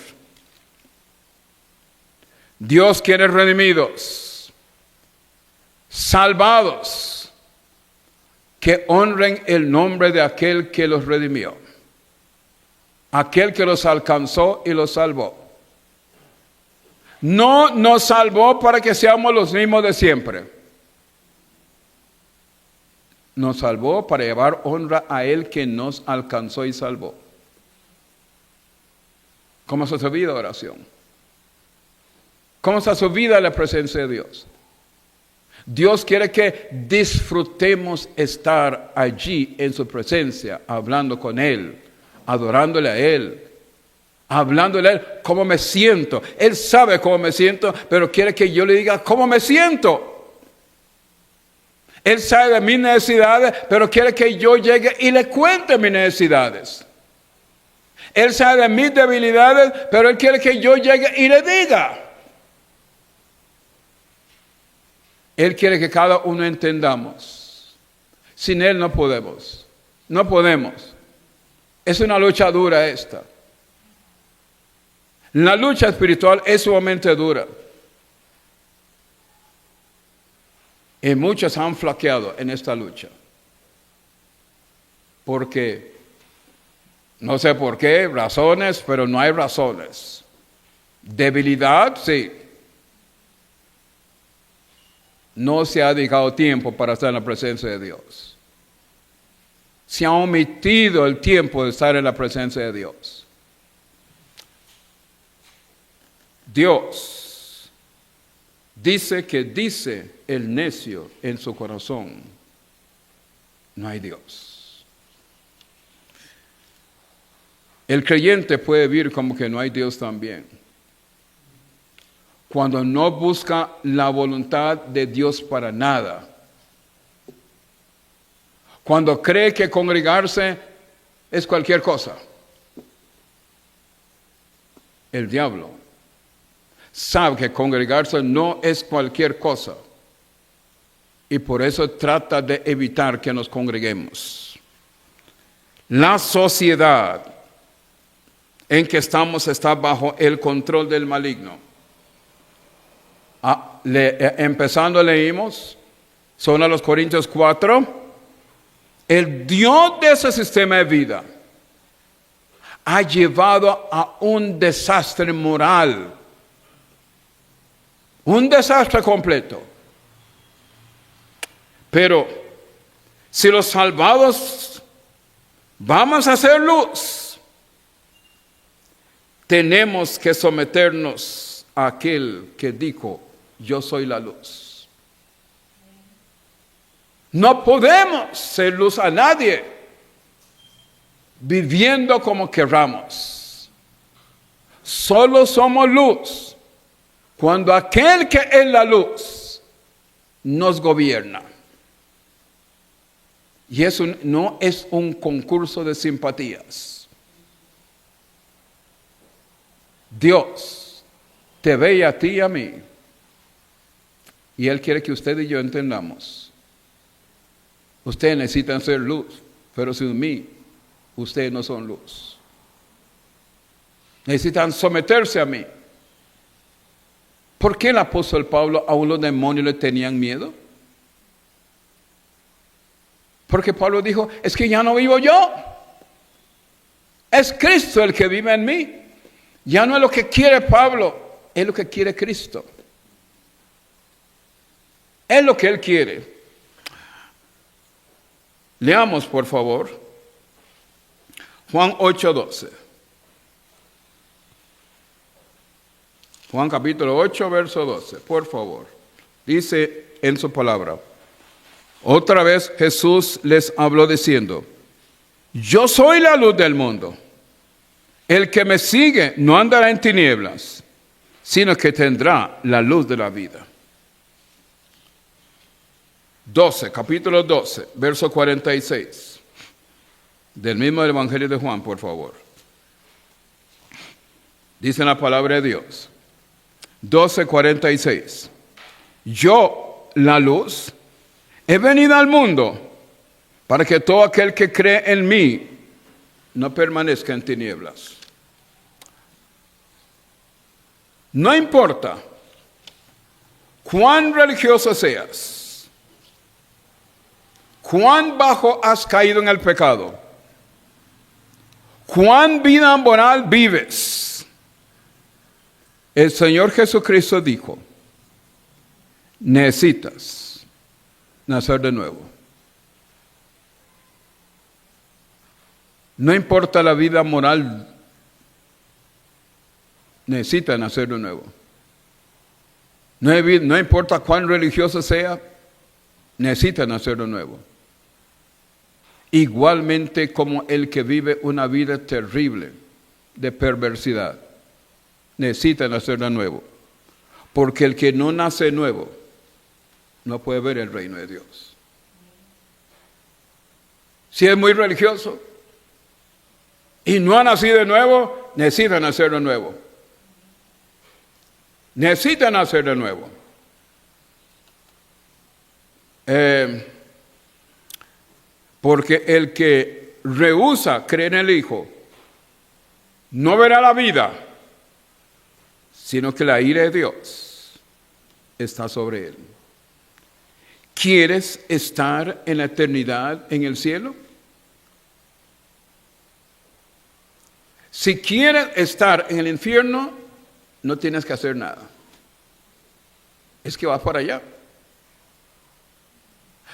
Dios quiere redimidos, salvados, que honren el nombre de aquel que los redimió, aquel que los alcanzó y los salvó. No nos salvó para que seamos los mismos de siempre. Nos salvó para llevar honra a Él que nos alcanzó y salvó. ¿Cómo está su vida de oración? ¿Cómo está su vida en la presencia de Dios? Dios quiere que disfrutemos estar allí en su presencia, hablando con Él, adorándole a Él, hablándole a Él cómo me siento. Él sabe cómo me siento, pero quiere que yo le diga cómo me siento. Él sabe de mis necesidades, pero quiere que yo llegue y le cuente mis necesidades. Él sabe de mis debilidades, pero Él quiere que yo llegue y le diga. Él quiere que cada uno entendamos. Sin Él no podemos. No podemos. Es una lucha dura esta. La lucha espiritual es sumamente dura. Y muchos han flaqueado en esta lucha. Porque, no sé por qué, razones, pero no hay razones. Debilidad, sí. No se ha dedicado tiempo para estar en la presencia de Dios. Se ha omitido el tiempo de estar en la presencia de Dios. Dios dice que dice el necio en su corazón, no hay Dios. El creyente puede vivir como que no hay Dios también. Cuando no busca la voluntad de Dios para nada. Cuando cree que congregarse es cualquier cosa. El diablo sabe que congregarse no es cualquier cosa. Y por eso trata de evitar que nos congreguemos. La sociedad en que estamos está bajo el control del maligno. Empezando leímos, son a los Corintios 4, el Dios de ese sistema de vida ha llevado a un desastre moral, un desastre completo. Pero si los salvados vamos a hacer luz, tenemos que someternos a aquel que dijo, yo soy la luz. No podemos ser luz a nadie viviendo como querramos. Solo somos luz cuando aquel que es la luz nos gobierna. Y eso no es un concurso de simpatías. Dios te ve a ti y a mí. Y Él quiere que usted y yo entendamos. Ustedes necesitan ser luz, pero sin mí, ustedes no son luz. Necesitan someterse a mí. ¿Por qué el apóstol Pablo a los demonios le tenían miedo? Porque Pablo dijo, es que ya no vivo yo. Es Cristo el que vive en mí. Ya no es lo que quiere Pablo, es lo que quiere Cristo. Es lo que Él quiere. Leamos, por favor, Juan 8:12. Juan capítulo 8, verso 12, por favor. Dice en su palabra. Otra vez Jesús les habló diciendo, yo soy la luz del mundo. El que me sigue no andará en tinieblas, sino que tendrá la luz de la vida. 12, capítulo 12, verso 46. Del mismo Evangelio de Juan, por favor. Dice la palabra de Dios. 12:46. Yo, la luz, he venido al mundo para que todo aquel que cree en mí no permanezca en tinieblas. No importa cuán religioso seas, cuán bajo has caído en el pecado, cuán vida moral vives. El Señor Jesucristo dijo, necesitas nacer de nuevo. No importa la vida moral, necesita nacer de nuevo. No importa cuán religioso sea, necesita nacer de nuevo. Igualmente como el que vive una vida terrible de perversidad, necesita nacer de nuevo. Porque el que no nace de nuevo, no puede ver el reino de Dios. Si es muy religioso y no ha nacido de nuevo, necesita nacer de nuevo. Necesita nacer de nuevo. Porque el que rehúsa creer en el Hijo, no verá la vida, sino que la ira de Dios está sobre él. ¿Quieres estar en la eternidad en el cielo? Si quieres estar en el infierno, no tienes que hacer nada. Es que vas para allá.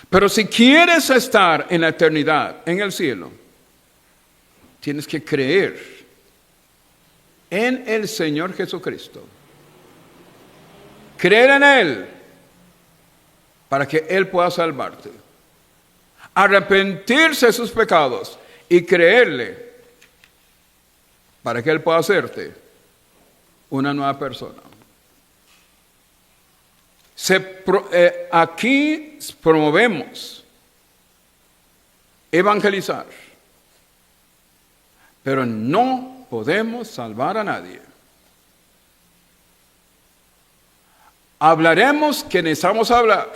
Pero si quieres estar en la eternidad en el cielo, tienes que creer en el Señor Jesucristo. Creer en Él para que Él pueda salvarte. Arrepentirse de sus pecados y creerle para que Él pueda hacerte una nueva persona. Aquí promovemos evangelizar, pero no podemos salvar a nadie. Hablaremos que necesitamos hablar.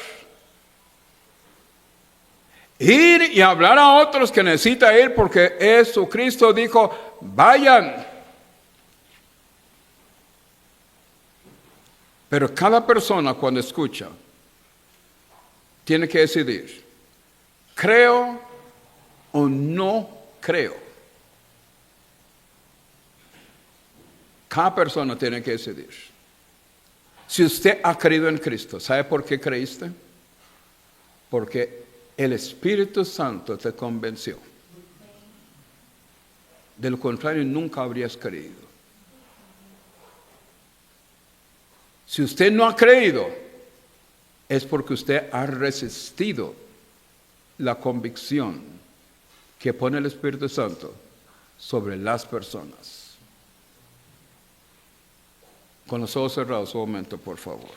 Ir y hablar a otros que necesita ir, porque Jesucristo dijo, vayan. Pero cada persona cuando escucha, tiene que decidir, ¿creo o no creo? Cada persona tiene que decidir. Si usted ha creído en Cristo, ¿sabe por qué creíste? Porque el Espíritu Santo te convenció. De lo contrario, nunca habrías creído. Si usted no ha creído, es porque usted ha resistido la convicción que pone el Espíritu Santo sobre las personas. Con los ojos cerrados, un momento, por favor.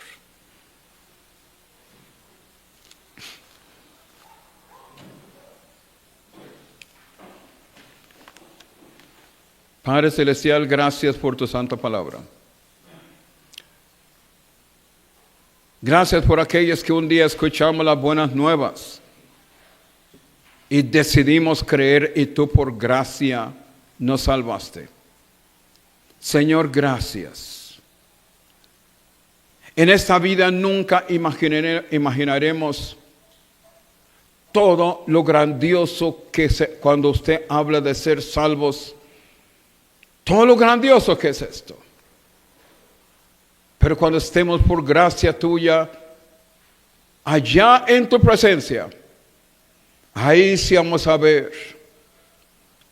Padre Celestial, gracias por tu santa palabra. Gracias por aquellos que un día escuchamos las buenas nuevas y decidimos creer y tú por gracia nos salvaste. Señor, gracias. En esta vida nunca imaginaremos todo lo grandioso que cuando usted habla de ser salvos, todo lo grandioso que es esto. Pero cuando estemos por gracia tuya, allá en tu presencia, ahí sí vamos a ver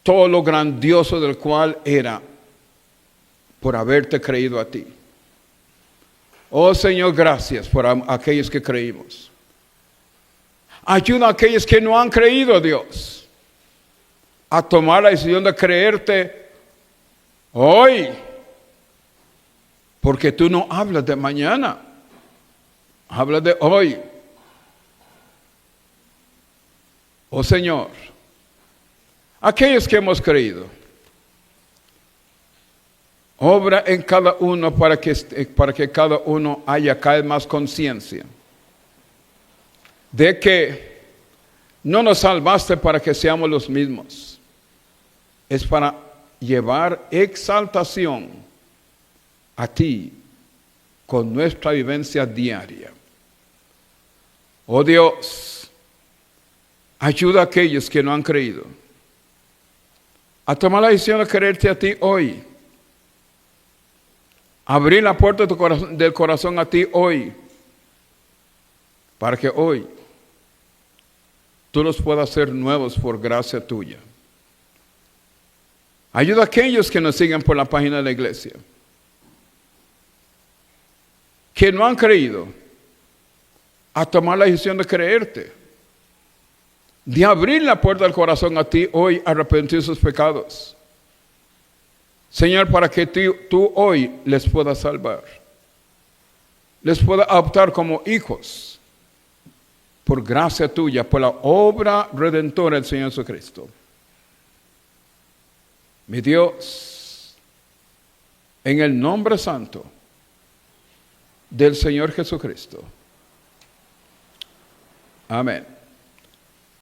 todo lo grandioso del cual era por haberte creído a ti. Oh Señor, gracias por aquellos que creímos. Ayuda a aquellos que no han creído, Dios, a tomar la decisión de creerte hoy. Porque tú no hablas de mañana, hablas de hoy. Oh Señor, aquellos que hemos creído, obra en cada uno para que cada uno haya cada vez más conciencia de que no nos salvaste para que seamos los mismos. Es para llevar exaltación a ti con nuestra vivencia diaria. Oh Dios, ayuda a aquellos que no han creído a tomar la decisión de quererte a ti hoy. Abrir la puerta de del corazón a ti hoy, para que hoy tú los puedas hacer nuevos por gracia tuya. Ayuda a aquellos que nos siguen por la página de la iglesia, que no han creído, a tomar la decisión de creerte, de abrir la puerta del corazón a ti hoy, arrepentir sus pecados. Señor, para que tú hoy les puedas salvar, les puedas adoptar como hijos, por gracia tuya, por la obra redentora del Señor Jesucristo. Mi Dios, en el nombre santo del Señor Jesucristo. Amén.